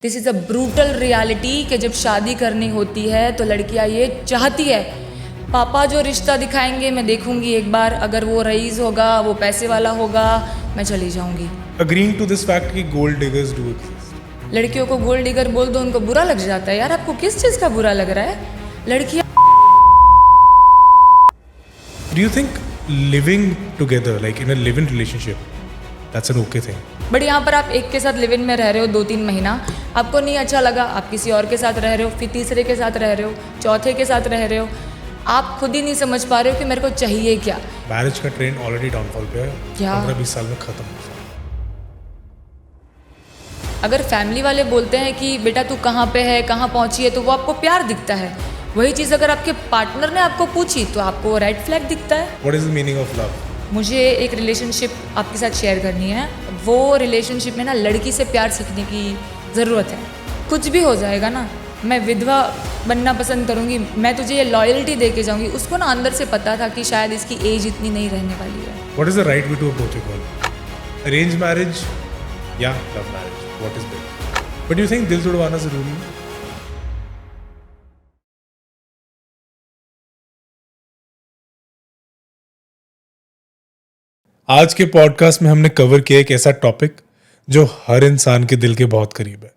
This is a brutal reality कि जब शादी करनी होती है तो लड़कियां ये चाहती है पापा जो रिश्ता दिखाएंगे मैं देखूंगी एक बार, अगर वो रईस होगा, वो पैसे वाला होगा, मैं चली जाऊंगी। Agreeing to this fact कि gold diggers do exist. लड़कियों को गोल्ड डिगर बोल दो उनको बुरा लग जाता है। यार आपको किस चीज़ का बुरा लग रहा है? लड़कियां Do you think living together, like in a live-in relationship, that's an okay thing? But यहाँ पर आप एक के साथ लिव इन में रह रहे हो 2-3 महीना, आपको नहीं अच्छा लगा, आप किसी और के साथ रह रहे हो, फिर तीसरे के साथ रह रहे हो, चौथे के साथ रह रहे हो, आप खुद ही नहीं समझ पा रहे हो कि मेरे को चाहिए क्या। मैरिज का ट्रेंड ऑलरेडी डाउनफॉल पे है, क्या? 15-20 साल में खत्म हो जाएगा। अगर फैमिली वाले बोलते हैं कि बेटा तू कहाँ पे है, कहाँ पहुँची है, तो वो आपको प्यार दिखता है। वही चीज़ अगर आपके पार्टनर ने आपको पूछी तो आपको रेड फ्लैग दिखता है। What is the meaning of love? मुझे एक रिलेशनशिप आपके साथ शेयर करनी है। वो रिलेशनशिप में ना लड़की से प्यार सीखने की ज़रूरत है। कुछ भी हो जाएगा ना, मैं विधवा बनना पसंद करूँगी, मैं तुझे ये लॉयल्टी दे के जाऊँगी। उसको ना अंदर से पता था कि शायद इसकी एज इतनी नहीं रहने वाली है। What is the right way to approach a girl? Arranged marriage या love marriage? What is better? But do you think दिल जुड़वाना ज़रूरी है? आज के पॉडकास्ट में हमने कवर किया एक ऐसा टॉपिक जो हर इंसान के दिल के बहुत करीब है,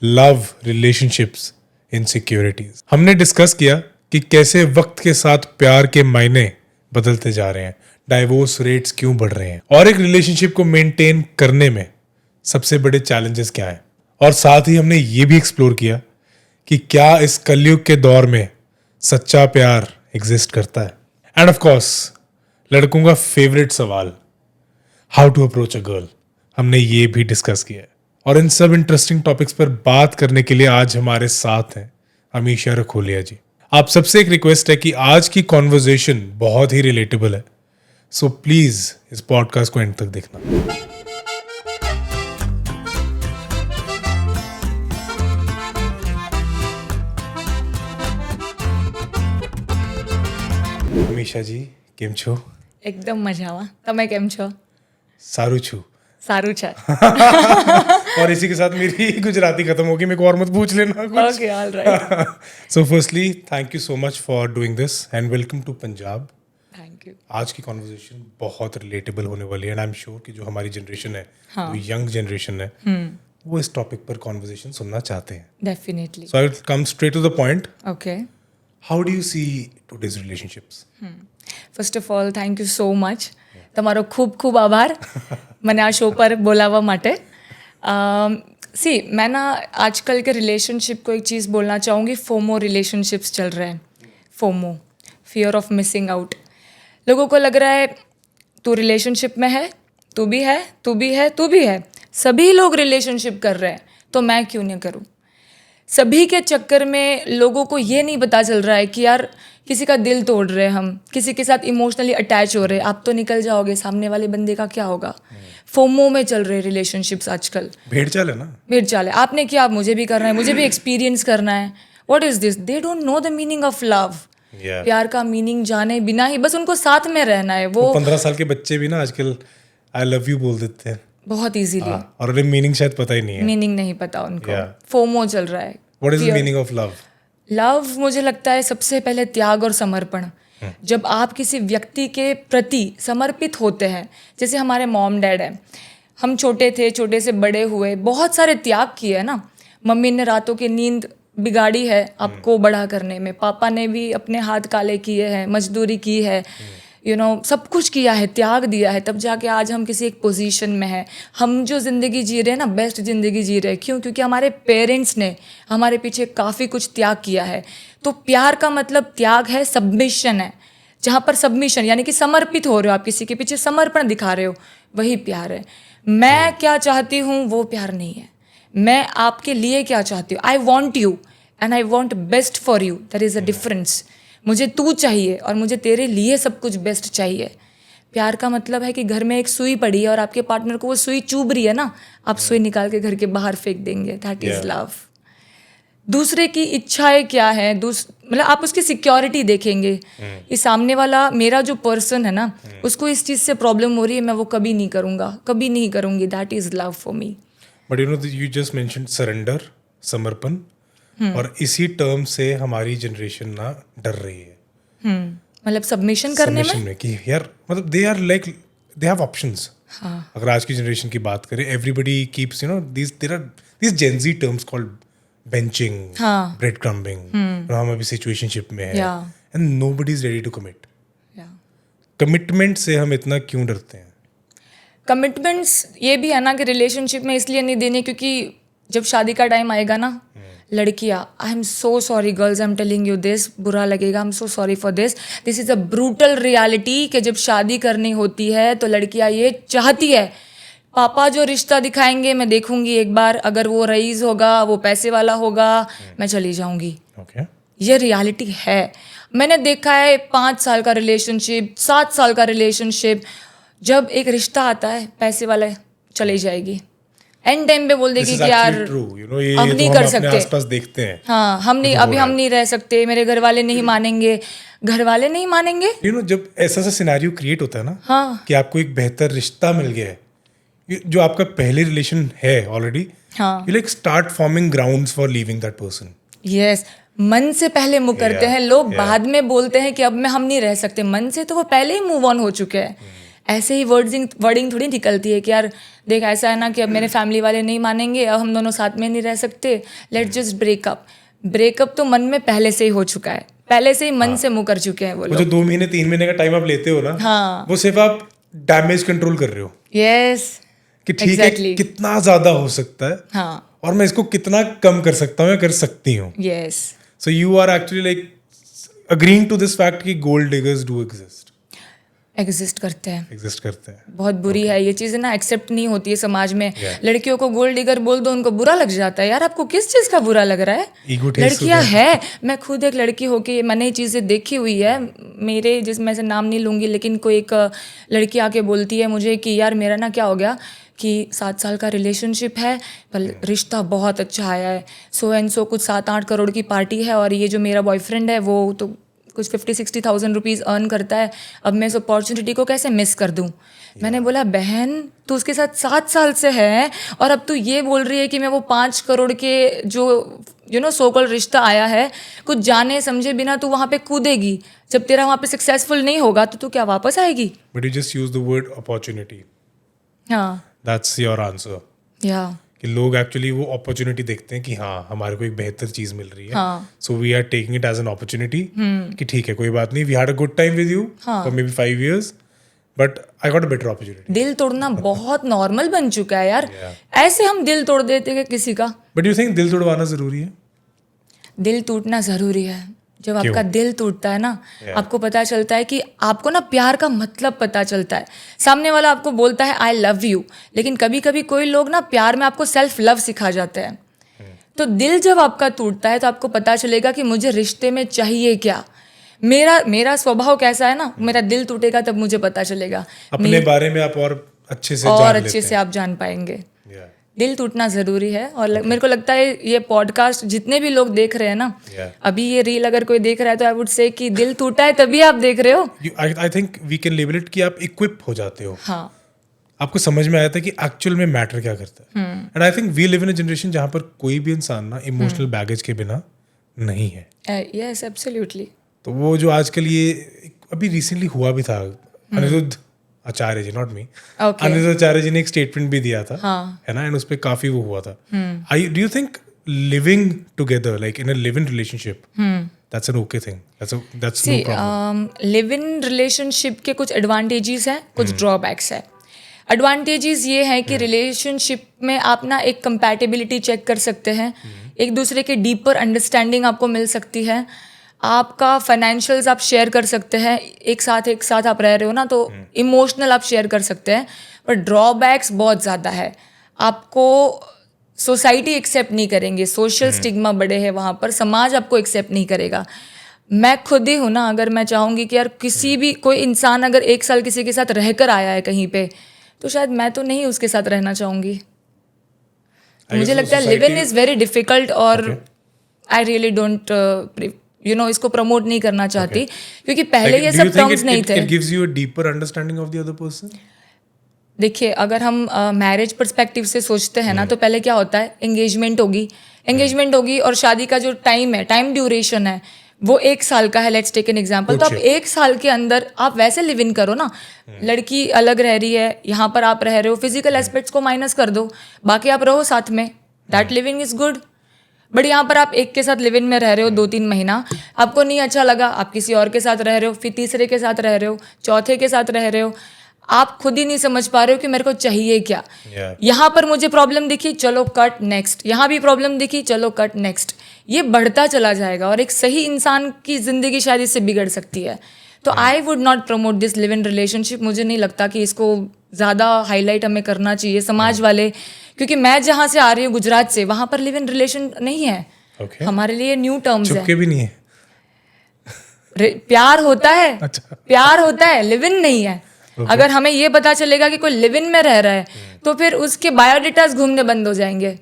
लव, रिलेशनशिप्स, इनसिक्योरिटीज। हमने डिस्कस किया कि कैसे वक्त के साथ प्यार के मायने बदलते जा रहे हैं, डाइवोर्स रेट्स क्यों बढ़ रहे हैं, और एक रिलेशनशिप को मेंटेन करने में सबसे बड़े चैलेंजेस क्या हैं। और साथ ही हमने ये भी एक्सप्लोर किया कि क्या इस कलयुग के दौर में सच्चा प्यार एग्जिस्ट करता है। एंड ऑफ कोर्स लड़कों का फेवरेट सवाल, how to approach a girl, हमने ये भी डिस्कस किया है। और इन सब इंटरेस्टिंग टॉपिक्स पर बात करने के लिए आज हमारे साथ हैं अमीशा रखोलिया जी। आप सबसे एक रिक्वेस्ट है कि आज की कॉन्वर्जेशन बहुत ही रिलेटेबल है, सो प्लीज इस पॉडकास्ट को एंड तक देखना। અમીશા જી કેમ છો? એકદમ મજામાં, તમે કેમ છો? सारू छू। સારું છે। और इसी के साथ मेरी गुजराती खत्म होगी, मेरे को और मत पूछ लेना कुछ। Okay, alright, so firstly thank you so much for doing this and welcome to Punjab. Thank you. आज की कॉन्वर्जेशन बहुत रिलेटेबल होने वाली है एंड आई एम श्योर कि जो हमारी जनरेशन है, हाँ। जो यंग जनरेशन है, वो इस टॉपिक पर कॉन्वर्जेशन सुनना चाहते हैं। Definitely. So I will come straight to the point. Okay, how do you see today's relationships? First of all thank you so much, તમારો ખૂબ ખૂબ આભાર મને આ શો પર બોલાવવા માટે। सी मैं ना आजकल के रिलेशनशिप को एक चीज़ बोलना चाहूँगी, फोमो रिलेशनशिप्स चल रहे हैं। FOMO, fear of missing out. लोगों को लग रहा है तू रिलेशनशिप में है, तू भी है, तू भी है, तू भी है, सभी लोग रिलेशनशिप कर रहे हैं तो मैं क्यों नहीं करूँ। सभी के चक्कर में लोगों को ये नहीं पता चल रहा है कि यार किसी का दिल तोड़ रहे हैं हम, किसी के साथ इमोशनली अटैच हो रहे हैं, आप तो निकल जाओगे, सामने वाले बंदे का क्या होगा। फोमो में चल रहे रिलेशनशिप्स आजकल। भेड़ चाल है ना, भेड़ चाल है, आपने किया अब मुझे भी करना है, मुझे भी एक्सपीरियंस करना है। What is this? They don't know the meaning of love. प्यार का मीनिंग जाने बिना ही बस उनको साथ में रहना है। वो 15 साल के बच्चे भी ना आजकल आई लव यू बोल देते हैं बहुत इजीली, और उन्हें मीनिंग शायद पता ही नहीं है। मीनिंग नहीं पता उनको। फोमो चल रहा है। What is the meaning of love? Love मुझे लगता है सबसे पहले त्याग और समर्पण। जब आप किसी व्यक्ति के प्रति समर्पित होते हैं, जैसे हमारे मॉम डैड हैं, हम छोटे थे, छोटे से बड़े हुए, बहुत सारे त्याग किए हैं ना। मम्मी ने रातों की नींद बिगाड़ी है आपको बड़ा करने में, पापा ने भी अपने हाथ काले किए हैं, मजदूरी की है, सब कुछ किया है, त्याग दिया है, तब जाके आज हम किसी एक पोजीशन में हैं। हम जो ज़िंदगी जी रहे हैं ना, बेस्ट ज़िंदगी जी रहे हैं। क्यों? क्योंकि हमारे पेरेंट्स ने हमारे पीछे काफ़ी कुछ त्याग किया है। तो प्यार का मतलब त्याग है, सबमिशन है। जहाँ पर सबमिशन यानी कि समर्पित हो रहे हो, आप किसी के पीछे समर्पण दिखा रहे हो, वही प्यार है। मैं क्या चाहती हूँ वो प्यार नहीं है। मैं आपके लिए क्या चाहती हूँ, I want you and I want best for you, there is a difference. मुझे तू चाहिए और मुझे तेरे लिए सब कुछ बेस्ट चाहिए। प्यार का मतलब है कि घर में एक सुई पड़ी है और आपके पार्टनर को वो सुई चुभ रही है ना, आप सुई निकाल के घर के बाहर फेंक देंगे, दैट इज़ लव। दूसरे की इच्छाएं क्या है, मतलब आप उसकी सिक्योरिटी देखेंगे। ये सामने वाला मेरा जो पर्सन है ना, उसको इस चीज़ से प्रॉब्लम हो रही है, मैं वो कभी नहीं करूँगा, कभी नहीं करूँगी, that is love for me. But you just mentioned surrender समर्पण, और इसी टर्म से हमारी जनरेशन ना डर रही है मतलब सबमिशन करने सबमिशन में कि यार मतलब they are like they have options. अगर आज की जनरेशन की बात करें, everybody keeps you know these Gen Z terms called benching, bread crumbing. हम अभी सिचुएशनशिप में है and nobody is ready to commit. Commitment से हम इतना क्यों डरते हैं? कमिटमेंट्स ये भी है ना कि रिलेशनशिप में इसलिए नहीं देने क्योंकि जब शादी का टाइम आएगा ना, लड़कियाँ, I am so sorry girls, I am telling you this, बुरा लगेगा, I am so sorry for this is a brutal reality कि जब शादी करनी होती है तो लड़कियाँ ये चाहती है पापा जो रिश्ता दिखाएंगे मैं देखूंगी एक बार, अगर वो रईस होगा, वो पैसे वाला होगा, मैं चली जाऊंगी. ये रियलिटी है. मैंने देखा है 5 साल का रिलेशनशिप, 7 साल का रिलेशनशिप, जब एक रिश्ता आता है पैसे वाला चली जाएगी, एंड टाइम पे बोल देगी कि यार अब नहीं कर सकते, आसपास देखते हैं. हाँ हम नहीं, अभी हम नहीं रह सकते, मेरे घर वाले नहीं मानेंगे. घर वाले नहीं मानेंगे, जब ऐसा सा सिनेरियो क्रिएट होता है ना कि आपको एक बेहतर रिश्ता मिल गया है, जो आपका पहले रिलेशन है already, you like start forming grounds for leaving that person. Yes, मन से पहले मुकरते हैं लोग. बाद में बोलते हैं कि अब हम नहीं रह सकते. मन से तो वो पहले ही मूव ऑन हो चुके हैं. ऐसे ही वर्डिंग थोड़ी निकलती है कि यार देख ऐसा है ना कि अब मेरे फैमिली वाले नहीं मानेंगे, अब हम दोनों साथ में नहीं रह सकते, लेट्स जस्ट ब्रेकअप. ब्रेकअप तो मन में पहले से ही हो चुका है, पहले से ही मन से मुकर चुके हैं वो लोग. जो 2 महीने 3 महीने का टाइम आप लेते हो ना, वो सिर्फ आप डैमेज कंट्रोल कर रहे हो. यस, कि ठीक है कितना ज्यादा हो सकता है और मैं इसको कितना कम कर सकता हूँ या कर सकती हूँ. Yes, so you are actually like agreeing to this fact कि गोल्ड डिगर्स डू एग्जिस्ट करते हैं. बहुत बुरी है ये चीज़ ना, एक्सेप्ट नहीं होती है समाज में. लड़कियों को गोल्ड डिगर बोल दो, उनको बुरा लग जाता है. यार आपको किस चीज़ का बुरा लग रहा है? लड़कियां है, मैं खुद एक लड़की होके मैंने ये चीज़ें देखी हुई है. मेरे जिसमें से नाम नहीं लूँगी, लेकिन कोई एक लड़की आके बोलती है मुझे कि यार मेरा ना क्या हो गया कि 7 साल का रिलेशनशिप है, पर रिश्ता बहुत अच्छा आया है, सो एंड सो कुछ 7-8 करोड़ की पार्टी है, और ये जो मेरा बॉयफ्रेंड है वो तो कुछ 50-60,000 रुपीज़ अर्न करता है. अब मैं इस अपॉर्चुनिटी को कैसे मिस कर दूँ? मैंने बोला बहन तू उसके साथ 7 साल से है और अब तू ये बोल रही है कि मैं वो 5 करोड़ के जो सो कॉल्ड रिश्ता आया है, कुछ जाने समझे बिना तू वहाँ पे कूदेगी. जब तेरा वहाँ पे सक्सेसफुल नहीं होगा तो तू क्या वापस आएगी? But you just use the word opportunity. हाँ, दैट्स योर आंसर. या कि लोग एक्चुअली वो अपॉर्चुनिटी देखते हैं कि हाँ हमारे को एक बेहतर चीज मिल रही है, so we are taking it as an opportunity कि ठीक है कोई बात नहीं, we had a good time with you for maybe 5 years but I got a better opportunity. दिल तोड़ना बहुत नॉर्मल बन चुका है यार. ऐसे हम दिल तोड़ देते हैं किसी का. बट यू थिंक दिल तोड़वाना जरूरी है? दिल टूटना जरूरी है. जब आपका दिल टूटता है ना, आपको पता चलता है कि आपको ना प्यार का मतलब पता चलता है. सामने वाला आपको बोलता है आई लव यू, लेकिन कभी कभी कोई लोग ना प्यार में आपको सेल्फ लव सिखा जाते हैं. तो दिल जब आपका टूटता है तो आपको पता चलेगा कि मुझे रिश्ते में चाहिए क्या, मेरा स्वभाव कैसा है ना. मेरा दिल टूटेगा तब मुझे पता चलेगा. अपने बारे में आप और अच्छे से आप जान पाएंगे. दिल टूटना ज़रूरी है. और मेरे को लगता है ये पॉडकास्ट जितने भी लोग देख रहे हैं ना, अभी ये रील अगर कोई देख रहा है तो आई वुड से कि दिल टूटा है तभी आप देख रहे हो. I think we can label it कि आप इक्विप हो जाते हो. हाँ, आपको समझ में आया था कि एक्चुअल में मैटर क्या करता है. And I think we live in a generation जहाँ पर कोई भी इंसान ना इमोशनल बैगेज के बिना नहीं है. Yes, absolutely. तो वो जो आजकल ये अभी रिसेंटली हुआ भी था, अनिरुद्ध आचार्य जी, नॉट मी, अनिरुद्ध आचार्य जी ने एक स्टेटमेंट भी दिया था, है ना, एंड उस पे काफी वो हुआ था. Do you think living together like in a live in relationship that's an okay thing? That's no problem. Live in relationship के कुछ एडवांटेजेस हैं, कुछ ड्रॉबैक्स है. एडवांटेजेस ये है कि रिलेशनशिप में आप ना एक कंपैटिबिलिटी चेक कर सकते हैं, एक दूसरे के डीपर अंडरस्टैंडिंग आपको मिल सकती है, आपका फाइनेंशियल्स आप शेयर कर सकते हैं. एक साथ आप रह रहे हो ना तो इमोशनल आप शेयर कर सकते हैं. पर ड्रॉबैक्स बहुत ज़्यादा है. आपको सोसाइटी एक्सेप्ट नहीं करेंगे, सोशल स्टिग्मा बड़े हैं वहाँ पर, समाज आपको एक्सेप्ट नहीं करेगा. मैं खुद ही हूँ ना, अगर मैं चाहूँगी कि यार कोई इंसान अगर 1 साल किसी के साथ रहकर आया है कहीं पे, तो शायद मैं तो नहीं उसके साथ रहना चाहूँगी. मुझे लगता है live in is very difficult और आई रियली डोंट इसको प्रमोट नहीं करना चाहती, क्योंकि पहले ये सब टर्म्स नहीं थे. It gives you a deeper understanding of the other person? देखिए, अगर हम मैरिज पर्सपेक्टिव से सोचते हैं ना, तो पहले क्या होता है, एंगेजमेंट होगी, एंगेजमेंट होगी और शादी का जो टाइम है, टाइम ड्यूरेशन है वो 1 साल का है, लेट्स टेक एन एग्जांपल। तो आप 1 साल के अंदर आप वैसे लिव इन करो ना। लड़की अलग रह रही है, यहाँ पर आप रह रहे हो, फिजिकल एस्पेक्ट्स को माइनस कर दो, बाकी आप रहो साथ में, that living is good. But यहाँ पर आप एक के साथ लिव इन में रह रहे हो 2-3 महीना, आपको नहीं अच्छा लगा, आप किसी और के साथ रह रहे हो, फिर तीसरे के साथ रह रहे हो, चौथे के साथ रह रहे हो, आप खुद ही नहीं समझ पा रहे हो कि मेरे को चाहिए क्या। यहाँ पर मुझे प्रॉब्लम दिखी, चलो कट नेक्स्ट, यहाँ भी प्रॉब्लम दिखी, चलो कट नेक्स्ट, ये बढ़ता चला जाएगा और एक सही इंसान की जिंदगी शायद इससे बिगड़ सकती है। तो I would not promote this live in relationship. मुझे नहीं लगता कि इसको ज़्यादा हाईलाइट हमें करना चाहिए समाज वाले, क्योंकि मैं जहाँ से आ रही हूँ गुजरात से, वहाँ पर लिव इन रिलेशन नहीं है। हमारे लिए न्यू टर्म्स है। चुपके भी नहीं है। प्यार होता है, अच्छा। प्यार होता है, लिव इन नहीं है। अगर हमें ये पता चलेगा कि कोई लिव इन में रह रहा है तो फिर उसके बायोडेटास घूमने बंद हो जाएंगे।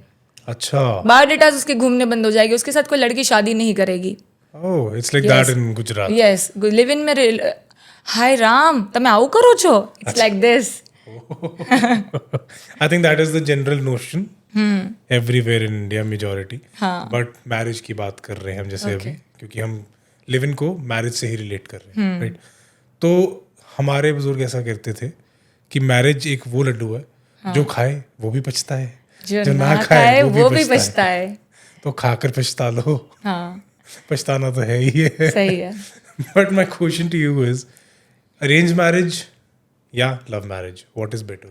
अच्छा, बायोडेटास उसके घूमने बंद हो जाएगी, उसके साथ कोई लड़की शादी नहीं करेगी। Oh, it's like that in Gujarat. Yes, live in में हाय राम તમે આવું કરો છો, it's like this. I think that is the general notion everywhere in India, majority. But marriage की बात कर रहे हैं हम जैसे अभी, क्योंकि हम लिव इन को मैरिज से ही रिलेट कर रहे हैं, राइट? तो हमारे बुजुर्ग ऐसा कहते थे कि मैरिज एक वो लड्डू है जो खाए वो भी पछता है, जो ना खाए वो भी पछता है। तो खाकर पछता लो। पछताना तो है ही है। सही है। But my question to you is, arrange marriage या love marriage, what is better?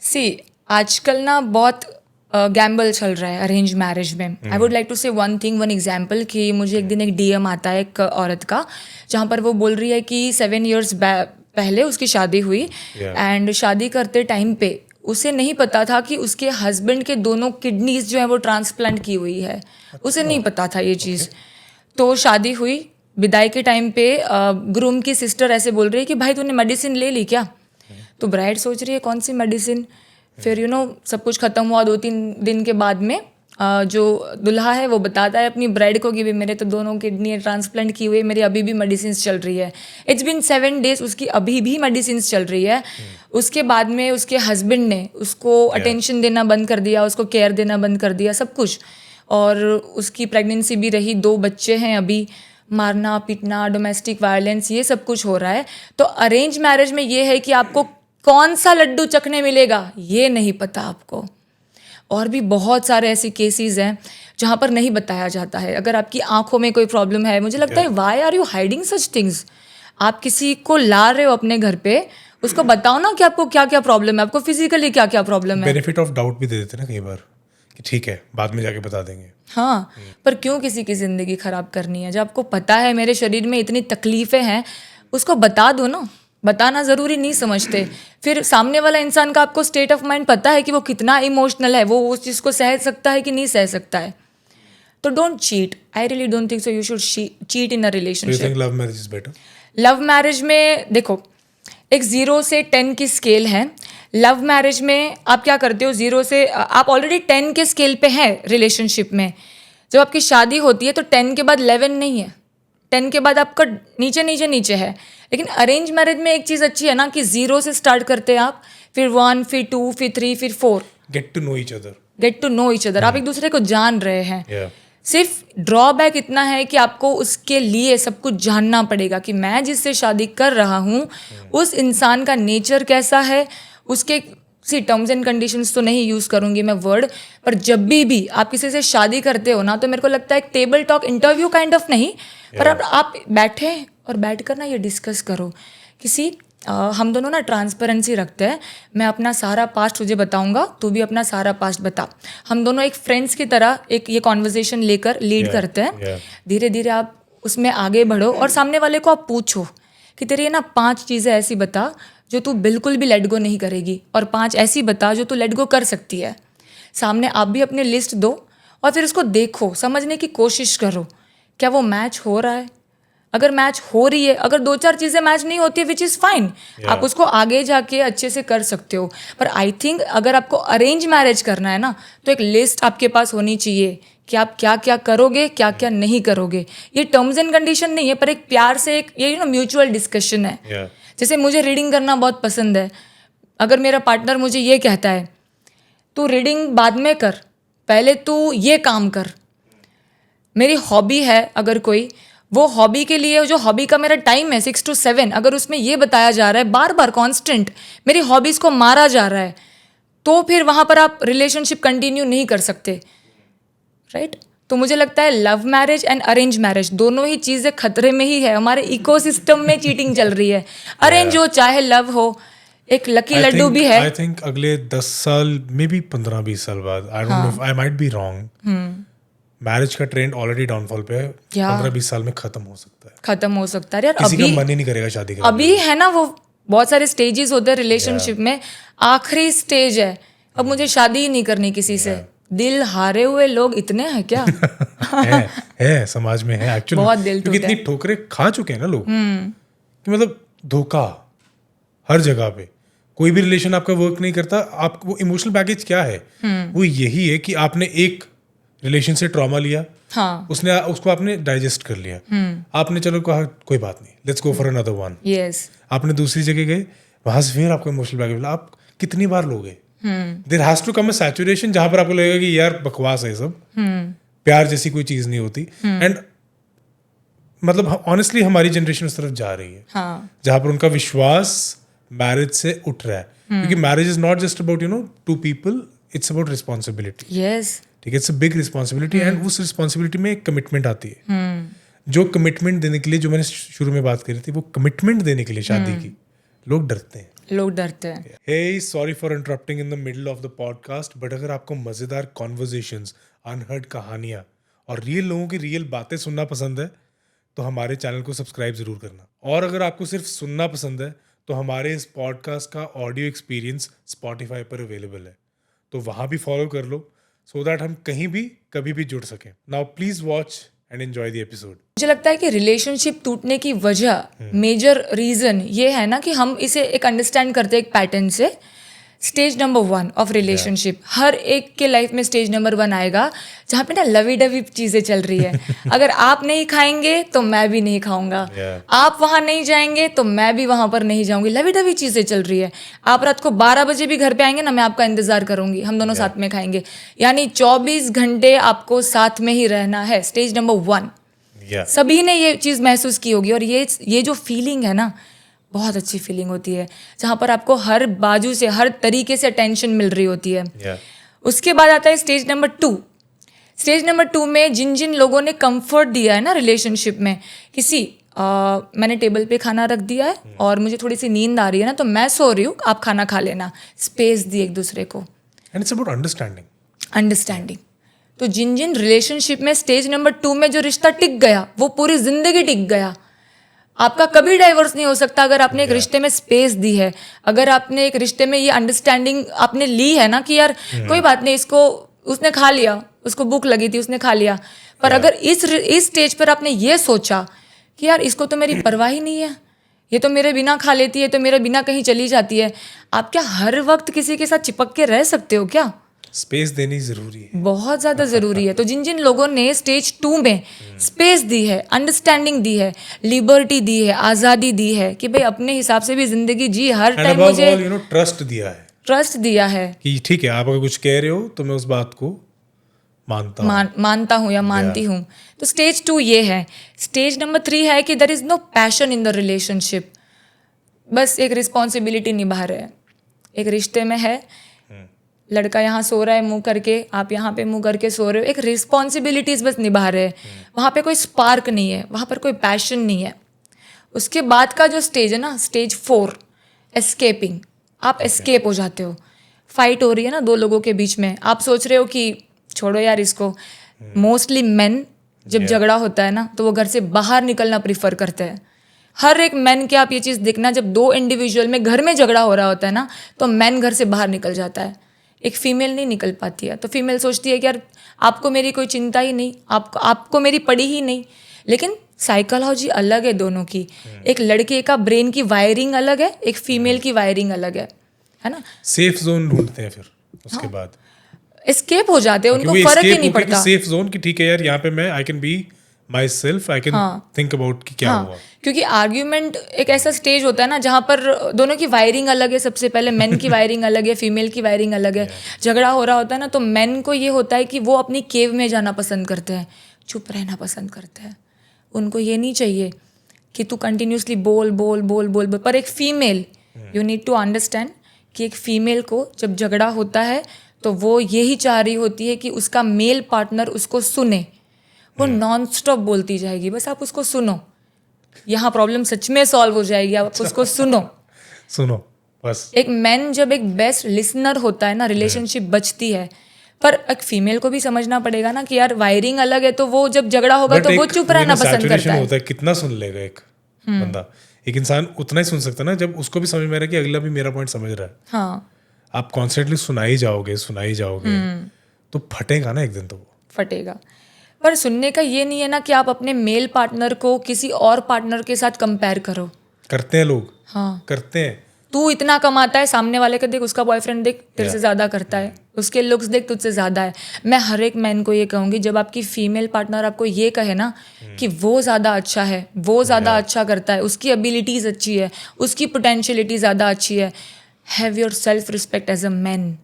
See, आजकल ना बहुत गैम्बल चल रहा है अरेंज मैरिज में। आई वुड लाइक टू से वन एग्जाम्पल कि मुझे एक दिन एक DM आता है एक औरत का, जहाँ पर वो बोल रही है कि 7 years पहले उसकी शादी हुई एंड शादी करते टाइम पे उसे नहीं पता था कि उसके हस्बैंड के दोनों किडनीज जो है वो ट्रांसप्लांट की हुई है। उसे नहीं पता था ये चीज़। तो शादी हुई, विदाई के टाइम पे ग्रूम की सिस्टर ऐसे बोल रही है कि भाई तूने मेडिसिन ले ली क्या? तो ब्राइड सोच रही है कौन सी मेडिसिन। फिर सब कुछ ख़त्म हुआ। 2-3 दिन के बाद में जो दुल्हा है वो बताता है अपनी ब्राइड को कि भी मेरे तो दोनों किडनी ट्रांसप्लांट की हुई है, मेरी अभी भी मेडिसिन चल रही है। इट्स बिन 7 days, उसकी अभी भी मेडिसिन चल रही है। उसके बाद में उसके हस्बैंड ने उसको अटेंशन देना बंद कर दिया, उसको केयर देना बंद कर दिया, सब कुछ। और उसकी प्रेगनेंसी भी रही, 2 बच्चे हैं अभी। मारना पीटना, डोमेस्टिक वायलेंस, ये सब कुछ हो रहा है। तो अरेंज मैरिज में ये है कि आपको कौन सा लड्डू चखने मिलेगा ये नहीं पता आपको। और भी बहुत सारे ऐसे केसेस हैं जहाँ पर नहीं बताया जाता है। अगर आपकी आंखों में कोई प्रॉब्लम है, मुझे लगता है why are you hiding such things? आप किसी को ला रहे हो अपने घर पे, उसको बताओ ना कि आपको क्या क्या प्रॉब्लम है, आपको फिजिकली क्या क्या प्रॉब्लम है। बेनिफिट ऑफ डाउट भी दे देते ना कई बार कि ठीक है बाद में जाके बता देंगे। हाँ, पर क्यों किसी की ज़िंदगी ख़राब करनी है? जब आपको पता है मेरे शरीर में इतनी तकलीफ़ें हैं, उसको बता दो ना। बताना ज़रूरी नहीं समझते। फिर सामने वाला इंसान का आपको स्टेट ऑफ माइंड पता है कि वो कितना इमोशनल है, वो उस चीज़ को सह सकता है कि नहीं सह सकता है। तो don't cheat. I really don't think so you should cheat in a relationship. Love marriage is better? Love marriage में देखो, एक 0 से 10 की स्केल है। लव मैरिज में आप क्या करते हो, 0 से आप ऑलरेडी 10 के स्केल पे हैं रिलेशनशिप में। जब आपकी शादी होती है तो 10 के बाद 11 नहीं है, 10 के बाद आपका नीचे नीचे नीचे है। लेकिन अरेंज मैरिज में एक चीज़ अच्छी है ना कि 0 से स्टार्ट करते हैं आप, फिर 1, फिर 2, फिर 3, फिर 4। Get to know each other. Get to know each other, आप एक दूसरे को जान रहे हैं। सिर्फ ड्रॉबैक इतना है कि आपको उसके लिए सब कुछ जानना पड़ेगा कि मैं जिससे शादी कर रहा हूँ उस इंसान का नेचर कैसा है, उसके टर्म्स एंड कंडीशंस तो नहीं यूज़ करूँगी मैं वर्ड, पर जब भी आप किसी से शादी करते हो ना, तो मेरे को लगता है एक table talk interview kind of नहीं, पर आप बैठे और बैठ कर ना ये डिस्कस करो किसी हम दोनों ना ट्रांसपेरेंसी रखते हैं। मैं अपना सारा पास्ट तुझे बताऊंगा, तू भी अपना सारा पास्ट बता। हम दोनों एक फ्रेंड्स की तरह एक ये कॉन्वर्जेशन लेकर लीड करते हैं। धीरे धीरे आप उसमें आगे बढ़ो और सामने वाले को आप पूछो कि तेरी ना 5 चीज़ें ऐसी बता जो तू बिल्कुल भी लेट गो नहीं करेगी, और 5 ऐसी बता जो तू लेट गो कर सकती है। सामने आप भी अपनी लिस्ट दो और फिर उसको देखो, समझने की कोशिश करो क्या वो मैच हो रहा है। अगर मैच हो रही है, अगर 2-4 चीज़ें मैच नहीं होती है विच इज़ फाइन, आप उसको आगे जाके अच्छे से कर सकते हो। पर आई थिंक अगर आपको अरेंज मैरिज करना है ना, तो एक लिस्ट आपके पास होनी चाहिए कि आप क्या क्या करोगे, क्या क्या नहीं करोगे। ये टर्म्स एंड कंडीशन नहीं है, पर एक प्यार से एक ये म्यूचुअल डिस्कशन है। जैसे मुझे रीडिंग करना बहुत पसंद है, अगर मेरा पार्टनर मुझे ये कहता है तू रीडिंग बाद में कर, पहले तू ये काम कर। मेरी हॉबी है अगर कोई, वो हॉबी के लिए जो हॉबी का मेरा टाइम है 6 to 7, अगर उसमें ये बताया जा रहा है बार बार कॉन्स्टेंट मेरी हॉबीज़ को मारा जा रहा है, तो फिर वहाँ पर आप रिलेशनशिप कंटिन्यू नहीं कर सकते, राइट? तो मुझे लगता है love marriage and arrange marriage दोनों ही चीज़ें खतरे में ही है। हमारे इकोसिस्टम में चीटिंग चल रही है। अरेंज हो चाहे लव हो, एक लकी लड्डू भी है। आई थिंक अगले 10 साल में भी 15-20 साल बाद, I don't know, I might be wrong, marriage का ट्रेंड ऑलरेडी डाउनफॉल पे है। 15-20 साल में खत्म हो सकता है। खत्म हो सकता है यार। किसी का अभी मन ही नहीं करेगा शादी करने अभी है ना, वो बहुत सारे स्टेजेस होते हैं रिलेशनशिप में, आखिरी स्टेज है अब मुझे शादी ही नहीं करनी किसी से। दिल हारे हुए लोग इतने हैं क्या? है समाज में है एक्चुअली, बहुत दिल क्योंकि टूटा इतनी ठोकरें खा चुके हैं ना लोग कि मतलब धोखा हर जगह पे। कोई भी रिलेशन आपका वर्क नहीं करता। आप वो इमोशनल बैगेज क्या है, वो यही है कि आपने एक रिलेशन से ट्रॉमा लिया, हाँ, उसको आपने डाइजेस्ट कर लिया, आपने चलो कहा कोई बात नहीं, let's go for another one. Yes, आपने दूसरी जगह गए, वहां से फिर आपको इमोशनल बैगेज मिला। आप कितनी बार लोगे? There has to come a saturation जहां पर आपको लगेगा कि यार बकवास है सब, प्यार जैसी कोई चीज नहीं होती। एंड मतलब ऑनेस्टली हमारी जनरेशन उस तरफ जा रही है, हाँ, जहां पर उनका विश्वास मैरिज से उठ रहा है, क्योंकि marriage is not just about two people, it's about responsibility. Yes, ठीक है, it's a big responsibility and उस रिस्पॉन्सिबिलिटी में एक कमिटमेंट आती है। जो कमिटमेंट देने के लिए, जो मैंने शुरू में बात करी थी, वो कमिटमेंट देने के लिए शादी की लोग डरते हैं। लोग डरते हैं। Hey, sorry for interrupting in the middle of the podcast, but अगर आपको मज़ेदार कॉन्वर्जेशंस, अनहर्ड कहानियाँ और रियल लोगों की रियल बातें सुनना पसंद है तो हमारे चैनल को सब्सक्राइब ज़रूर करना। और अगर आपको सिर्फ सुनना पसंद है तो हमारे इस पॉडकास्ट का ऑडियो एक्सपीरियंस Spotify पर अवेलेबल है, तो वहाँ भी फॉलो कर लो सो दैट हम कहीं भी कभी भी जुड़ सकें। Now please watch and enjoy the episode. मुझे लगता है कि रिलेशनशिप टूटने की वजह, मेजर रीजन ये है ना कि हम इसे एक अंडरस्टैंड करते हैं एक पैटर्न से। स्टेज नंबर 1 ऑफ रिलेशनशिप, हर एक के लाइफ में स्टेज नंबर 1 आएगा जहाँ पे ना लवी डवी चीज़ें चल रही है। अगर आप नहीं खाएंगे तो मैं भी नहीं खाऊंगा, आप वहाँ नहीं जाएंगे तो मैं भी वहाँ पर नहीं जाऊंगी, लवी डवी चीज़ें चल रही है। आप रात को 12 बजे भी घर पे आएंगे ना, मैं आपका इंतजार करूंगी, हम दोनों साथ में खाएंगे। यानी 24 घंटे आपको साथ में ही रहना है। स्टेज नंबर 1, सभी ने ये चीज़ महसूस की होगी। और ये जो फीलिंग है ना, बहुत अच्छी फीलिंग होती है, जहाँ पर आपको हर बाजू से, हर तरीके से टेंशन मिल रही होती है। उसके बाद आता है स्टेज नंबर 2। स्टेज नंबर 2 में जिन जिन लोगों ने कंफर्ट दिया है ना रिलेशनशिप में, मैंने टेबल पे खाना रख दिया है और मुझे थोड़ी सी नींद आ रही है ना, तो मैं सो रही हूँ, आप खाना खा लेना, स्पेस दी एक दूसरे को। And it's about understanding. तो जिन जिन रिलेशनशिप में स्टेज नंबर 2 में जो रिश्ता टिक गया, वो पूरी जिंदगी टिक गया। आपका कभी डाइवोर्स नहीं हो सकता अगर आपने एक रिश्ते में स्पेस दी है, अगर आपने एक रिश्ते में ये अंडरस्टैंडिंग आपने ली है ना कि यार कोई बात नहीं, इसको उसने खा लिया, उसको भूख लगी थी, उसने खा लिया। पर अगर इस स्टेज पर आपने ये सोचा कि यार इसको तो मेरी परवाह ही नहीं है, ये तो मेरे बिना खा लेती है, तो मेरे बिना कहीं चली जाती है। आप क्या हर वक्त किसी के साथ चिपक के रह सकते हो क्या? स्पेस देनी जरूरी है, बहुत ज़्यादा ज़रूरी है। तो जिन जिन लोगों ने स्टेज 2 में स्पेस दी है, अंडरस्टैंडिंग दी है, लिबर्टी दी है, आज़ादी दी है कि भाई अपने हिसाब से भी जिंदगी जी, हर टाइम मुझे ट्रस्ट दिया है, ट्रस्ट दिया है कि ठीक है आप अगर कुछ कह रहे हो तो मैं उस बात को मानता हूँ या मानती हूँ। तो स्टेज 2 ये है। स्टेज नंबर 3 है कि there is no passion in the relationship, बस एक रिस्पॉन्सिबिलिटी निभा रहे हैं। एक रिश्ते में है, लड़का यहाँ सो रहा है मुंह करके, आप यहाँ पे मुंह करके सो रहे हो, एक रिस्पॉन्सिबिलिटीज बस निभा रहे हैं। वहाँ पे कोई स्पार्क नहीं है, वहाँ पर कोई पैशन नहीं है। उसके बाद का जो स्टेज है ना, स्टेज 4, एस्केपिंग। आप एस्केप हो जाते हो, फाइट हो रही है ना 2 लोगों के बीच में, आप सोच रहे हो कि छोड़ो यार इसको। मोस्टली मेन जब झगड़ा होता है ना, तो वो घर से बाहर निकलना प्रीफर करते हैं। हर एक मैन के आप ये चीज़ देखना, जब 2 इंडिविजुअल में घर में झगड़ा हो रहा होता है ना, तो मैन घर से बाहर निकल जाता है, एक फीमेल नहीं निकल पाती है। तो फीमेल सोचती है कि यार आपको मेरी कोई चिंता ही नहीं, आपको मेरी पड़ी ही नहीं। लेकिन साइकोलॉजी अलग है दोनों की। एक लड़के का ब्रेन की वायरिंग अलग है, एक फीमेल की वायरिंग अलग है ना। सेफ जोन ढूंढते हैं फिर उसके बाद एस्केप हो जाते हैं, उनको फर्क ही नहीं पड़ता। सेफ जोन की ठीक है यार, यहाँ पे मैं I can be my self I can think about कि क्या हुआ. क्योंकि आर्ग्यूमेंट एक ऐसा स्टेज होता है ना जहाँ पर दोनों की वायरिंग अलग है. सबसे पहले मेन की वायरिंग अलग है, फीमेल की वायरिंग अलग है. झगड़ा हो रहा होता है ना, तो मेन को ये होता है कि वो अपनी केव में जाना पसंद करते हैं, चुप रहना पसंद करते हैं. उनको ये नहीं चाहिए कि तू कंटिन्यूसली बोल बोल बोल बोल बोल. पर एक female, you need to understand कि एक फीमेल को जब झगड़ा होता है तो वो यही चाह रही होती है कि उसका मेल पार्टनर उसको सुने. वो नॉन स्टॉप बोलती जाएगी, बस आप उसको सुनो. यहाँ प्रॉब्लम सच में सॉल्व हो जाएगी, आप उसको सुनो. बस. एक मैन जब एक बेस्ट लिसनर होता है ना, रिलेशनशिप बचती है. पर एक फीमेल को भी समझना पड़ेगा ना कि यार वायरिंग अलग है, तो वो जब झगड़ा होगा तो वो चुप रहना पसंद करता है. होता है. कितना सुन लेगा एक बंदा? एक इंसान उतना ही सुन सकता है ना जब उसको भी समझ में आ रहा है कि अगला भी मेरा पॉइंट समझ रहा है. हाँ, आप कॉन्स्टेंटली सुनाई जाओगे तो फटेगा ना एक दिन. तो वो फटेगा. पर सुनने का ये नहीं है ना कि आप अपने मेल पार्टनर को किसी और पार्टनर के साथ कंपेयर करो. करते हैं लोग. हाँ, करते हैं. तू इतना कमाता है, सामने वाले का देख, उसका बॉयफ्रेंड देख तेरे से ज़्यादा करता है, उसके लुक्स देख तुझसे ज़्यादा है. मैं हर एक मैन को ये कहूँगी, जब आपकी फीमेल पार्टनर आपको ये कहे ना कि वो ज़्यादा अच्छा है, वो ज़्यादा अच्छा करता है, उसकी एबिलिटीज़ अच्छी है, उसकी पोटेंशियलिटी ज़्यादा अच्छी है, have your self respect as a man.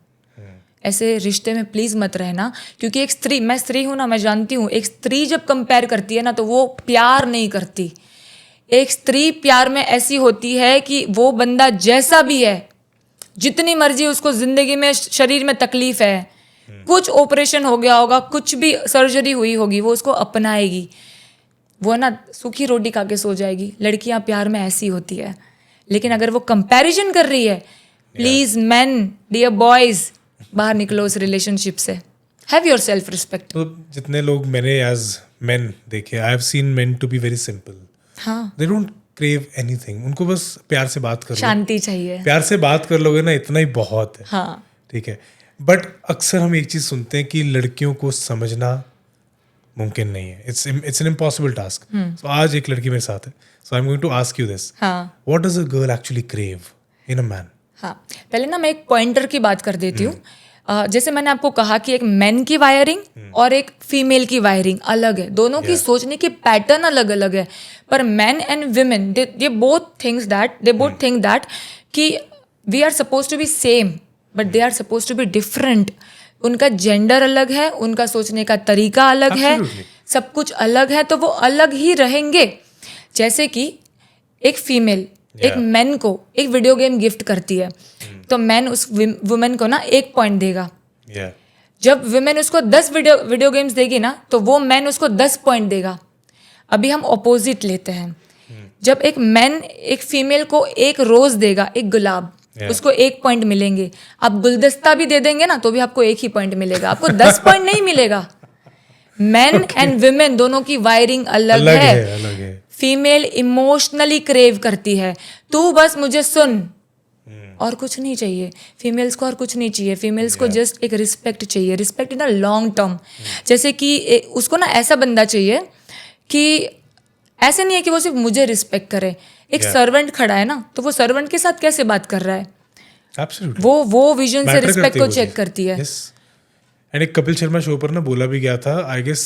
ऐसे रिश्ते में प्लीज़ मत रहना. क्योंकि एक स्त्री, मैं स्त्री हूँ ना, मैं जानती हूँ, एक स्त्री जब कंपेयर करती है ना तो वो प्यार नहीं करती. एक स्त्री प्यार में ऐसी होती है कि वो बंदा जैसा भी है, जितनी मर्जी उसको जिंदगी में शरीर में तकलीफ है, कुछ ऑपरेशन हो गया होगा, कुछ भी सर्जरी हुई होगी, वो उसको अपनाएगी. वो ना सूखी रोटी खा के सो जाएगी. लड़कियां प्यार में ऐसी होती है. लेकिन अगर वो कंपैरिजन कर रही है, प्लीज मैन, डियर बॉयज, बाहर निकलो उस रिलेशनशिप से. Have your self respect. तो जितने लोग मैंने एज मेन देखे, I have seen men to be very simple. हाँ, दे डोंट क्रेव एनीथिंग. उनको बस प्यार से बात कर लो. शांति चाहिए. प्यार से बात कर लोगे ना, इतना ही बहुत है. हाँ, ठीक है. बट अक्सर हम एक चीज सुनते हैं कि लड़कियों को समझना मुमकिन नहीं है. It's an impossible task. So आज एक लड़की मेरे साथ है. So I am going to ask you this. हाँ, what does a girl actually crave in a man? हाँ. पहले ना मैं एक पॉइंटर की बात कर देती हूँ. जैसे मैंने आपको कहा कि एक मैन की वायरिंग और एक फीमेल की वायरिंग अलग है. दोनों की सोचने की पैटर्न अलग अलग है. पर man and women, they both think that कि we are suppose to be same, but they are suppose to be different. उनका जेंडर अलग है, उनका सोचने का तरीका अलग है, सब कुछ अलग है, तो वो अलग ही रहेंगे. जैसे कि एक फीमेल एक मैन को एक वीडियो गेम गिफ्ट करती है, तो मैन उस वुमेन को ना 1 पॉइंट देगा. जब वुमेन उसको 10 वीडियो गेम्स देगी ना, तो वो मैन उसको 10 पॉइंट देगा. अभी हम ऑपोजिट लेते हैं. जब एक मैन एक फीमेल को एक रोज देगा, एक गुलाब, उसको 1 पॉइंट मिलेंगे. आप गुलदस्ता भी दे देंगे ना तो भी आपको 1 ही पॉइंट मिलेगा, आपको 10 पॉइंट नहीं मिलेगा. मैन एंड वुमेन दोनों की वायरिंग अलग है. फीमेल इमोशनली क्रेव करती है, तू बस मुझे सुन, और कुछ नहीं चाहिए. फीमेल्स को और कुछ नहीं चाहिए. फीमेल्स को जस्ट एक रिस्पेक्ट चाहिए. Respect in a long term. जैसे कि उसको ना ऐसा बंदा चाहिए कि ऐसे नहीं है कि वो सिर्फ मुझे रिस्पेक्ट करे. एक सर्वेंट खड़ा है ना, तो वो सर्वेंट के साथ कैसे बात कर रहा है. Absolutely. वो विजन से रिस्पेक्ट को चेक करती है. एंड एक कपिल शर्मा शो पर ना बोला भी गया था, आई गेस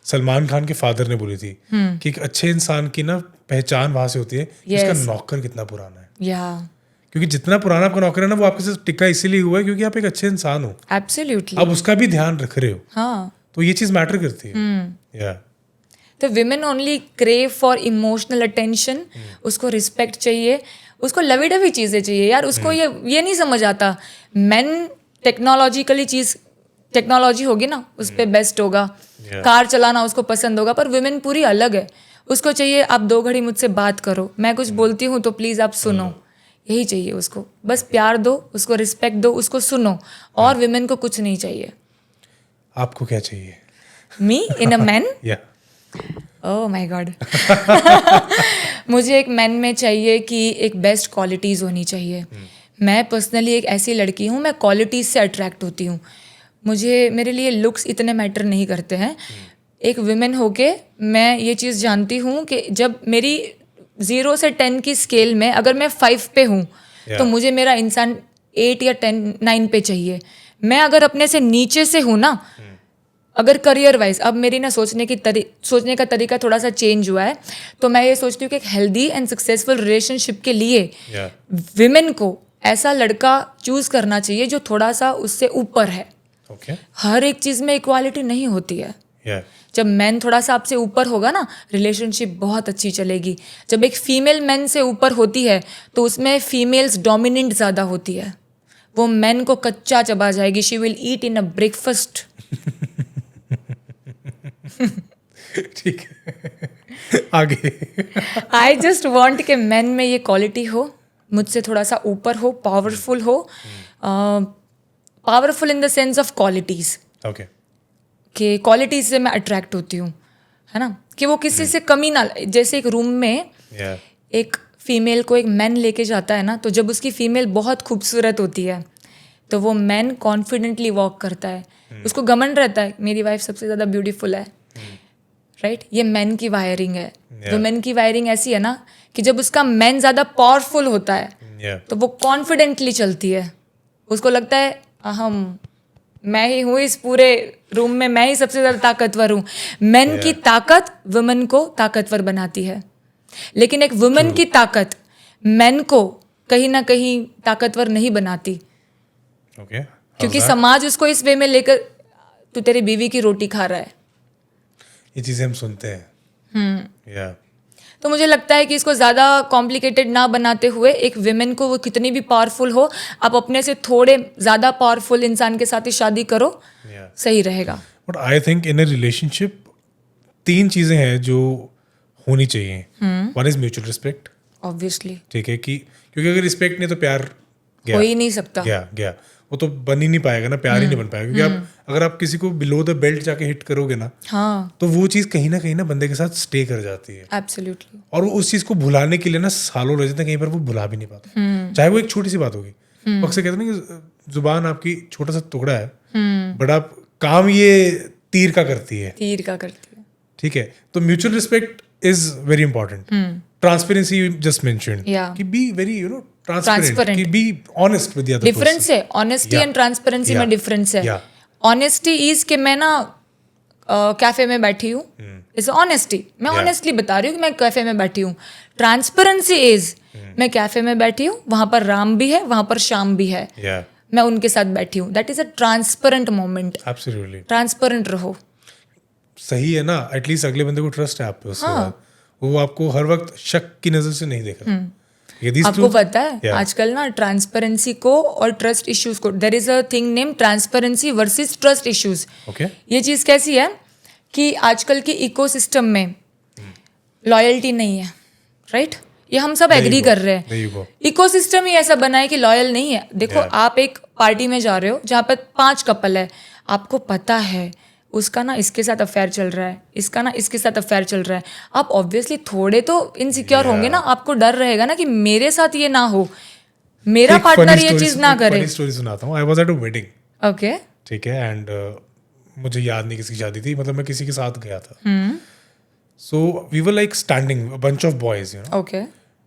सलमान खान के फादर ने बोली थी कि एक अच्छे इंसान की ना पहचान वहां से होती है उसका नौकर कितना पुराना है. क्योंकि जितना पुराना आपका नौकर है ना, वो आपके साथ टिका इसीलिए हुआ है क्योंकि आप एक अच्छे इंसान हो. एब्सोल्युटली. आप उसका भी ध्यान रख रहे हो. हाँ, तो ये चीज मैटर करती है. तो women only crave for emotional attention. उसको रिस्पेक्ट चाहिए, उसको लवी डवी चीज़ें चाहिए यार. उसको ये नहीं समझ आता. मैन टेक्नोलॉजी होगी ना, उस पर बेस्ट होगा. कार चलाना उसको पसंद होगा. पर विमेन पूरी अलग है. उसको चाहिए आप 2 घड़ी मुझसे बात करो, मैं कुछ बोलती हूँ तो प्लीज़ आप सुनो. यही चाहिए उसको. बस प्यार दो, उसको रिस्पेक्ट दो, उसको सुनो. और विमेन को कुछ नहीं चाहिए. आपको क्या चाहिए? Me in a man? Oh my god. मुझे एक मैन में चाहिए कि एक बेस्ट क्वालिटीज़ होनी चाहिए. मैं पर्सनली एक ऐसी लड़की हूँ, मैं क्वालिटीज़ से अट्रैक्ट होती हूँ. मेरे लिए लुक्स इतने मैटर नहीं करते हैं. एक वुमेन होके मैं ये चीज़ जानती हूँ कि जब मेरी 0 से 10 की स्केल में अगर मैं 5 पे हूँ, तो मुझे मेरा इंसान 8 या 9 पे चाहिए. मैं अगर अपने से नीचे से हूँ ना, अगर करियर वाइज अब मेरी ना सोचने का तरीका थोड़ा सा चेंज हुआ है, तो मैं ये सोचती हूँ कि एक हेल्दी एंड सक्सेसफुल रिलेशनशिप के लिए Yeah. विमेन को ऐसा लड़का चूज करना चाहिए जो थोड़ा सा उससे ऊपर है. Okay. हर एक चीज में इक्वालिटी नहीं होती है. Yeah. जब मैन थोड़ा सा आपसे ऊपर होगा ना, रिलेशनशिप बहुत अच्छी चलेगी. जब एक फीमेल मैन से ऊपर होती है तो उसमें फीमेल्स डोमिनेंट ज़्यादा होती है. वो मैन को कच्चा चबा जाएगी. She will eat in a breakfast. ठीक है. आगे. आई जस्ट वॉन्ट कि मैन में ये क्वालिटी हो, मुझसे थोड़ा सा ऊपर हो, पावरफुल हो. Powerful in the sense of qualities, Okay. कि क्वालिटीज से मैं अट्रैक्ट होती हूँ, है ना, कि वो किसी से कमी ना. जैसे एक रूम में Yeah. एक फीमेल को एक मैन लेके जाता है ना, तो जब उसकी फीमेल बहुत खूबसूरत होती है तो वो मैन कॉन्फिडेंटली वॉक करता है. उसको घमंड रहता है मेरी वाइफ सबसे ज़्यादा ब्यूटीफुल है. राइट. ये मैन की वायरिंग है. तो मैन की वायरिंग ऐसी है ना कि जब उसका मैन ज़्यादा पावरफुल होता है Yeah. तो वो कॉन्फिडेंटली चलती है. उसको लगता है मैं ही हूँ इस पूरे रूम में, मैं ही सबसे ज़्यादा ताकतवर हूँ. मैन की ताकत वुमेन को ताकतवर बनाती है, लेकिन एक वुमेन की ताकत मैन को कहीं ना कहीं ताकतवर नहीं बनाती. Okay. क्योंकि How's that? समाज उसको इस वे में लेकर, तू तेरी बीवी की रोटी खा रहा है. ये चीजें हम सुनते हैं. Yeah. तो मुझे लगता है कि इसको ज़्यादा कॉम्प्लिकेटेड ना बनाते हुए, एक विमेन को वो कितनी भी पावरफुल हो, आप अपने से थोड़े ज़्यादा पावरफुल इंसान के साथ ही शादी करो, Yeah. सही रहेगा. But I think in a relationship 3 चीजें हैं जो होनी चाहिए. One is mutual respect. Obviously ठीक है कि क्योंकि अगर रिस्पेक्ट नहीं तो प्यार गया. हो ही नहीं सकता. गया वो तो बन ही नहीं पाएगा ना, प्यार ही नहीं बन पाएगा. क्योंकि अगर आप किसी को बिलो द बेल्ट जाके हिट करोगे ना, हाँ, तो वो चीज़ कहीं ना बंदे के साथ स्टे कर जाती है. एब्सोल्युटली. और वो उस चीज़ को भुलाने के लिए ना सालों लग जाते हैं, कहीं पर वो भुला भी नहीं पाता. चाहे वो एक छोटी सी बात होगी. अक्सर कहते हैं ना कि जुबान आपकी छोटा सा टुकड़ा है, बड़ा काम ये तीर का करती है. तीर का करती है. ठीक है. तो mutual respect is very important. Transparency you just mentioned, Yeah. कि बी वेरी ट्रांसपेरेंट, Transparent. कि be honest with the other person. Difference है. Honesty Yeah. एंड ट्रांसपेरेंसी में Yeah. डिफरेंस है. Yeah. ऑनेस्टी इज कि मैं ना कैफे में बैठी हूँ, इज ऑनेस्टी. मैं Yeah. ऑनेस्टली बता रही हूँ कि मैं कैफे में बैठी हूँ. ट्रांसपेरेंसी इज मैं कैफे में बैठी हूँ, वहां पर राम भी है, वहां पर श्याम भी है, Yeah, मैं उनके साथ बैठी हूँ. That is a transparent moment. absolutely. Transparent रहो. सही है ना. एटलीस्ट अगले बंदे को ट्रस्ट है आप पे. उसके बाद वो आपको हर वक्त शक की नजर से नहीं देख रहा. ये these आपको two- पता है Yeah. आजकल ना ट्रांसपेरेंसी को और ट्रस्ट इश्यूज को, there is a thing name transparency versus trust issues. Okay. ये चीज़ कैसी है कि आजकल के इकोसिस्टम में लॉयल्टी नहीं है. राइट. ये हम सब There you एग्री go. कर रहे There you हैं. go. इकोसिस्टम ही ऐसा बना है कि लॉयल नहीं है. देखो Yeah. आप एक पार्टी में जा रहे हो जहाँ पर 5 कपल है, आपको पता है उसका ना इसके साथ अफेयर चल रहा है, इसका ना इसके साथ अफेयर चल रहा है. आप ऑब्वियसली थोड़े तो इनसिक्योर होंगे ना. आपको डर रहेगा ना कि मेरे साथ ये ना हो, मेरा एक पार्टनर funny ये story- चीज़ ना एक करे. funny story सुनाता हूँ. I was at a wedding. Okay. ठीक है. एंड मुझे याद नहीं किसकी शादी थी, मतलब मैं किसी के साथ गया था. So we were like standing bunch of boys, okay.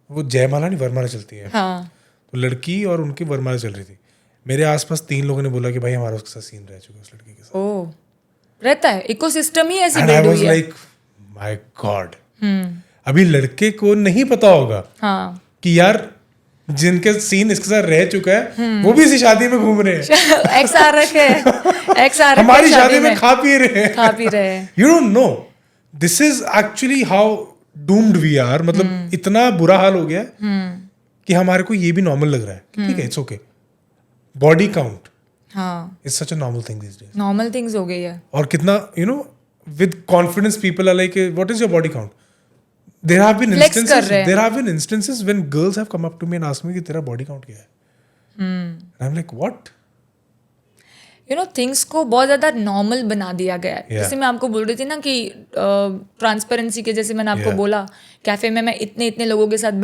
वो जयमाला नहीं वरमाला चलती है. हाँ. तो लड़की और उनकी वरमाला चल रही थी. मेरे आसपास 3 लोगों ने बोला कि भाई हमारा उसके साथ सीन रह चुका है, उस लड़की के साथ. ओ, रहता है. इकोसिस्टम ही ऐसी एंड आई बिल्ड वाज हुई है. Like my God. अभी लड़के को नहीं पता होगा हाँ. कि यार जिनके सीन इसके साथ रह चुका है वो भी इसी शादी में घूम रहे हैं. एक्स आ रखे हैं, एक्स आ रखे हैं हमारी शादी में खा पी रहे हैं. खा पी रहे हैं. You don't know this is actually how doomed we are. मतलब इतना बुरा हाल हो गया है कि हमारे को ये भी नॉर्मल लग रहा है कि ठीक है, इट्स ओके. बॉडी काउंट हाँ, is such a normal thing these days. Normal things हो गई है. और कितना with confidence people are like what is your body count. There have been Flex कर instances. रहे हैं. There have been instances when girls have come up to me and asked me कि तेरा body count क्या है. And I'm like what? Things को बहुत ज़्यादा नॉर्मल बना दिया गया है. Yeah. जैसे मैं आपको बोल रही थी ना कि ट्रांसपेरेंसी के, जैसे मैंने आपको Yeah. बोला कैफे में मैं इतने लोगों के साथ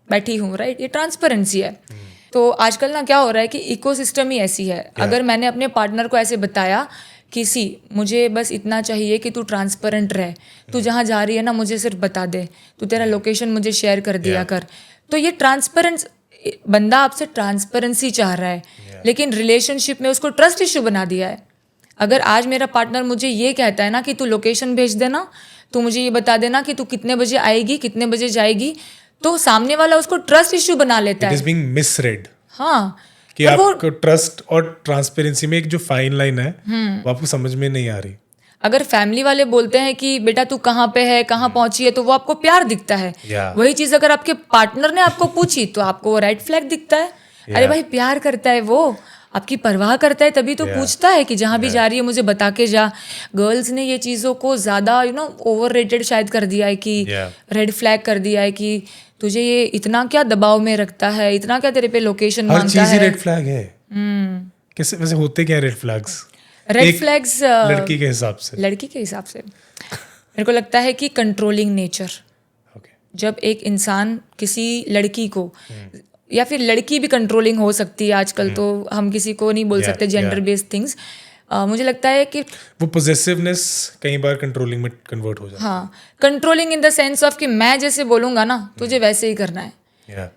बैठी हूँ. राइट. ये ट्रांसपेरेंसी है. तो आजकल ना क्या हो रहा है कि इकोसिस्टम ही ऐसी है. अगर मैंने अपने पार्टनर को ऐसे बताया कि मुझे बस इतना चाहिए कि तू ट्रांसपेरेंट रहे, तू जहाँ जा रही है ना मुझे सिर्फ बता दे, तू तेरा लोकेशन मुझे शेयर कर दिया कर. तो ये ट्रांसपेरेंस, बंदा आपसे ट्रांसपेरेंसी चाह रहा है, लेकिन रिलेशनशिप में उसको ट्रस्ट इशू बना दिया है. अगर आज मेरा पार्टनर मुझे ये कहता है ना कि तू लोकेशन भेज देना, तू मुझे ये बता देना कि तू कितने बजे आएगी, कितने बजे जाएगी, तो सामने वाला उसको ट्रस्ट इश्यू बना लेता इट है। इज बीइंग मिसरेड हाँ, कि और वो आपको ट्रस्ट और ट्रांसपेरेंसी में एक जो फाइन लाइन है वो आपको समझ में नहीं आ रही। अगर फैमिली वाले बोलते हैं कि बेटा तू कहाँ पे है, कहाँ पहुंची है, तो वो आपको प्यार दिखता है। Yeah. वही चीज अगर आपके पार्टनर ने आपको पूछी तो आपको वो रेड फ्लैग दिखता है। अरे भाई, प्यार करता है वो, आपकी परवाह करता है, तभी तो पूछता है कि जहाँ भी जा रही है मुझे बता के जा। गर्ल्स ने ये चीज़ों को ज़्यादा ओवर रेटेड शायद कर दिया है कि रेड फ्लैग कर दिया है कि तुझे ये इतना क्या दबाव में रखता है, इतना क्या तेरे पे लोकेशन हर मांगता चीज ही है। रेड फ्लैग है। कैसे वैसे होते क्या रेड फ्लैग्स? रेड फ्लैग्स लड़की के हिसाब से लड़की के हिसाब से मेरे को लगता है कि कंट्रोलिंग नेचर। Okay. जब एक इंसान किसी लड़की को या फिर लड़की भी कंट्रोलिंग हो सकती है आजकल, तो हम किसी को नहीं बोल सकते जेंडर बेस्ड थिंग्स। मुझे लगता है कि वो पोजेसिवनेस कई बार कंट्रोलिंग में कन्वर्ट हो जाता हाँ, controlling in the sense of कि मैं जैसे बोलूँगा ना तुझे वैसे ही करना है। है।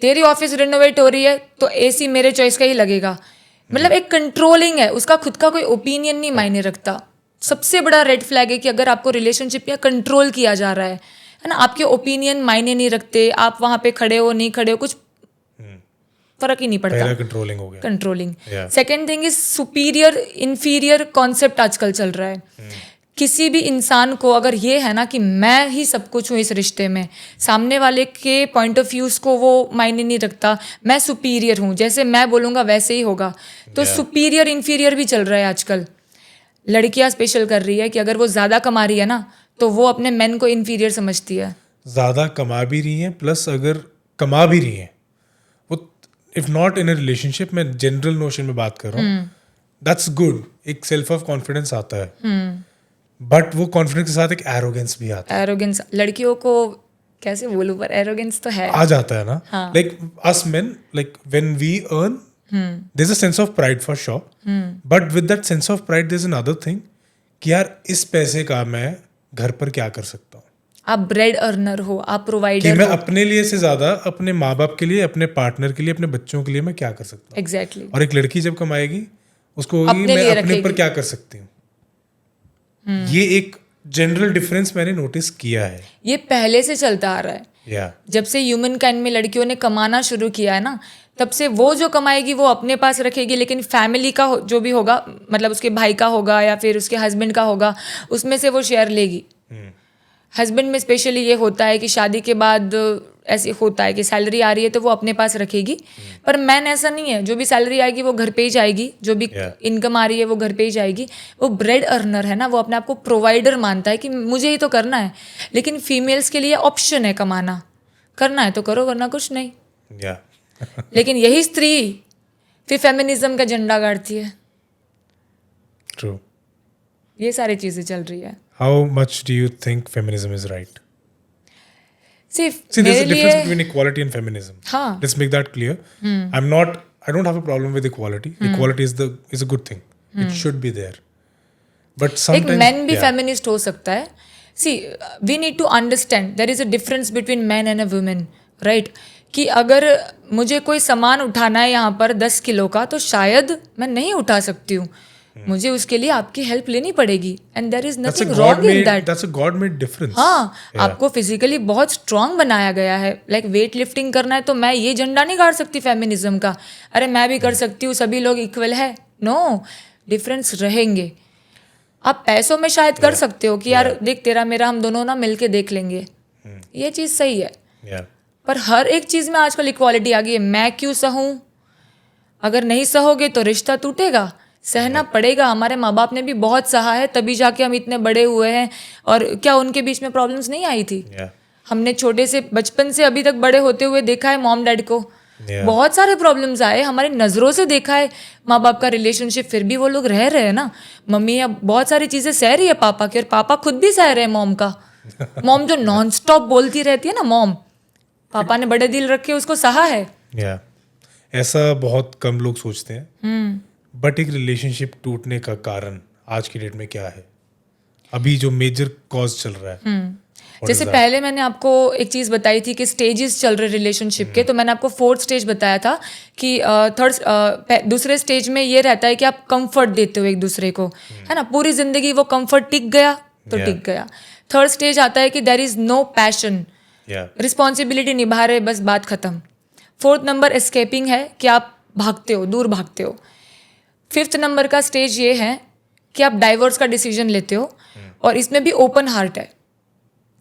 तेरी ऑफिस रिनोवेट हो रही है तो एसी मेरे चॉइस का ही लगेगा। मतलब एक कंट्रोलिंग है, उसका खुद का कोई ओपिनियन नहीं मायने रखता। सबसे बड़ा रेड फ्लैग है कि अगर आपको रिलेशनशिप में कंट्रोल किया जा रहा है ना, आपके ओपिनियन मायने नहीं रखते, आप वहाँ पे खड़े हो नहीं खड़े हो कुछ फर्क ही नहीं पड़ता। पहला कंट्रोलिंग हो गया। Controlling. Yeah. Second thing is superior inferior concept आजकल चल रहा है। किसी भी इंसान को अगर ये है ना कि मैं ही सब कुछ हूँ इस रिश्ते में, सामने वाले के पॉइंट ऑफ व्यूज को वो मायने नहीं रखता, मैं सुपीरियर हूँ, जैसे मैं बोलूँगा वैसे ही होगा, तो सुपीरियर इन्फीरियर भी चल रहा है आजकल। लड़कियाँ स्पेशल कर रही है कि अगर वो ज़्यादा कमा रही है ना तो वो अपने मेन को इन्फीरियर समझती है। ज्यादा कमा भी रही हैं, प्लस अगर कमा भी रही हैं वो, if not in a relationship, मैं जनरल नोशन में बात कर रहा हूँ, दैट्स गुड। एक सेल्फ ऑफ कॉन्फिडेंस आता है, बट वो कॉन्फिडेंस के साथ एक एरोगेंस भी आता है। एरोगेंस लड़कियों को कैसे बोलूँ, पर एरोगेंस तो है, आ जाता है ना। Like us men, like when we earn, there is a sense of pride for sure, but with that sense of pride there is another thing कि यार इस पैसे का मैं घर पर क्या कर सकता हूँ। आप ब्रेड अर्नर हो, आप कि प्रोवाइडर मैं हो। अपने लिए से ज्यादा अपने माँ बाप के लिए, अपने पार्टनर के लिए, अपने बच्चों के लिए मैं क्या कर सकता हूँ। एग्जैक्टली। और एक लड़की जब कमाएगी उसको होगी अपने मैं लिए अपने ऊपर रखेगी। क्या कर सकती हूँ। ये एक जनरल डिफरेंस मैंने नोटिस किया है। ये पहले से चलता आ रहा है। या जब से ह्यूमन काइंड में लड़कियों ने कमाना शुरू किया है ना, तब से वो जो कमाएगी वो अपने पास रखेगी, लेकिन फैमिली का जो भी होगा, मतलब उसके भाई का होगा या फिर उसके हस्बैंड का होगा, उसमें से वो शेयर लेगी। हस्बैंड में स्पेशली ये होता है कि शादी के बाद ऐसे होता है कि सैलरी आ रही है तो वो अपने पास रखेगी, पर मैन ऐसा नहीं है। जो भी सैलरी आएगी वो घर पे ही जाएगी, जो भी इनकम आ रही है वो घर पे ही जाएगी। वो ब्रेड अर्नर है ना, वो अपने आप को प्रोवाइडर मानता है कि मुझे ही तो करना है। लेकिन फीमेल्स के लिए ऑप्शन है कमाना, करना है तो करो वरना कुछ नहीं। या लेकिन यही स्त्री फिर फेमिनिज्म का झंडा गाड़ती है। ट्रू। ये सारी चीजें चल रही है। How much do you think feminism is right? सिर्फ See, there's मेरे a difference लिए between equality and feminism. हाँ। Let's make that clear. I don't have a problem with equality. Equality is a good thing. It should be there. But एक sometimes man भी yeah. Feminist हो सकता है। See we need to understand there is a difference between man and a women, right? कि अगर मुझे कोई सामान उठाना है यहाँ पर 10 किलो का, तो शायद मैं नहीं उठा सकती हूँ, मुझे उसके लिए आपकी हेल्प लेनी पड़ेगी, and there is That's a nothing wrong in God-made. That. That's a God-made difference. हाँ, Yeah. आपको फिजिकली बहुत स्ट्रांग बनाया गया है। लाइक वेट लिफ्टिंग करना है तो मैं ये झंडा नहीं गाड़ सकती फेमिनिज्म का, अरे मैं भी कर सकती हूँ, सभी लोग इक्वल है। नो, डिफरेंस रहेंगे। आप पैसों में शायद कर सकते हो कि यार देख तेरा मेरा हम दोनों ना मिलके देख लेंगे, ये चीज़ सही है। Yeah. पर हर एक चीज़ में आजकल इक्वालिटी आ गई है। मैं क्यों सहूँ? अगर नहीं सहोगे तो रिश्ता टूटेगा, सहना पड़ेगा। हमारे माँ बाप ने भी बहुत सहा है, तभी जाके हम इतने बड़े हुए हैं। और क्या उनके बीच में प्रॉब्लम्स नहीं आई थी? Yeah. हमने छोटे से बचपन से अभी तक बड़े होते हुए देखा है मॉम डैड को, Yeah. बहुत सारे प्रॉब्लम्स आए, हमारी नज़रों से देखा है माँ बाप का रिलेशनशिप, फिर भी वो लोग रह रहे हैं ना। मम्मी अब बहुत सारी चीज़ें सह रही है पापा की, और पापा खुद भी सह रहे हैं मॉम का। मॉम जो नॉन स्टॉप बोलती रहती है ना मॉम, पापा ने बड़े दिल रख के उसको सहा है। Yeah. ऐसा बहुत कम लोग सोचते हैं। बट एक रिलेशनशिप टूटने का कारण आज की डेट में क्या है? अभी जो मेजर कॉज चल रहा है? जैसे पहले मैंने आपको एक चीज़ बताई थी कि स्टेजेस चल रहे रिलेशनशिप के, तो मैंने आपको 4th स्टेज बताया था कि दूसरे स्टेज में ये रहता है कि आप कंफर्ट देते हो एक दूसरे को, है ना, पूरी जिंदगी वो कंफर्ट टिक गया तो टिक गया। 3rd स्टेज आता है कि there is no passion, responsibility निभा रहे, बस बात खत्म। 4th नंबर एस्केपिंग है कि आप भागते हो, दूर भागते हो। 5th नंबर का स्टेज ये है कि आप डाइवोर्स का डिसीजन लेते हो, और इसमें भी ओपन हार्ट है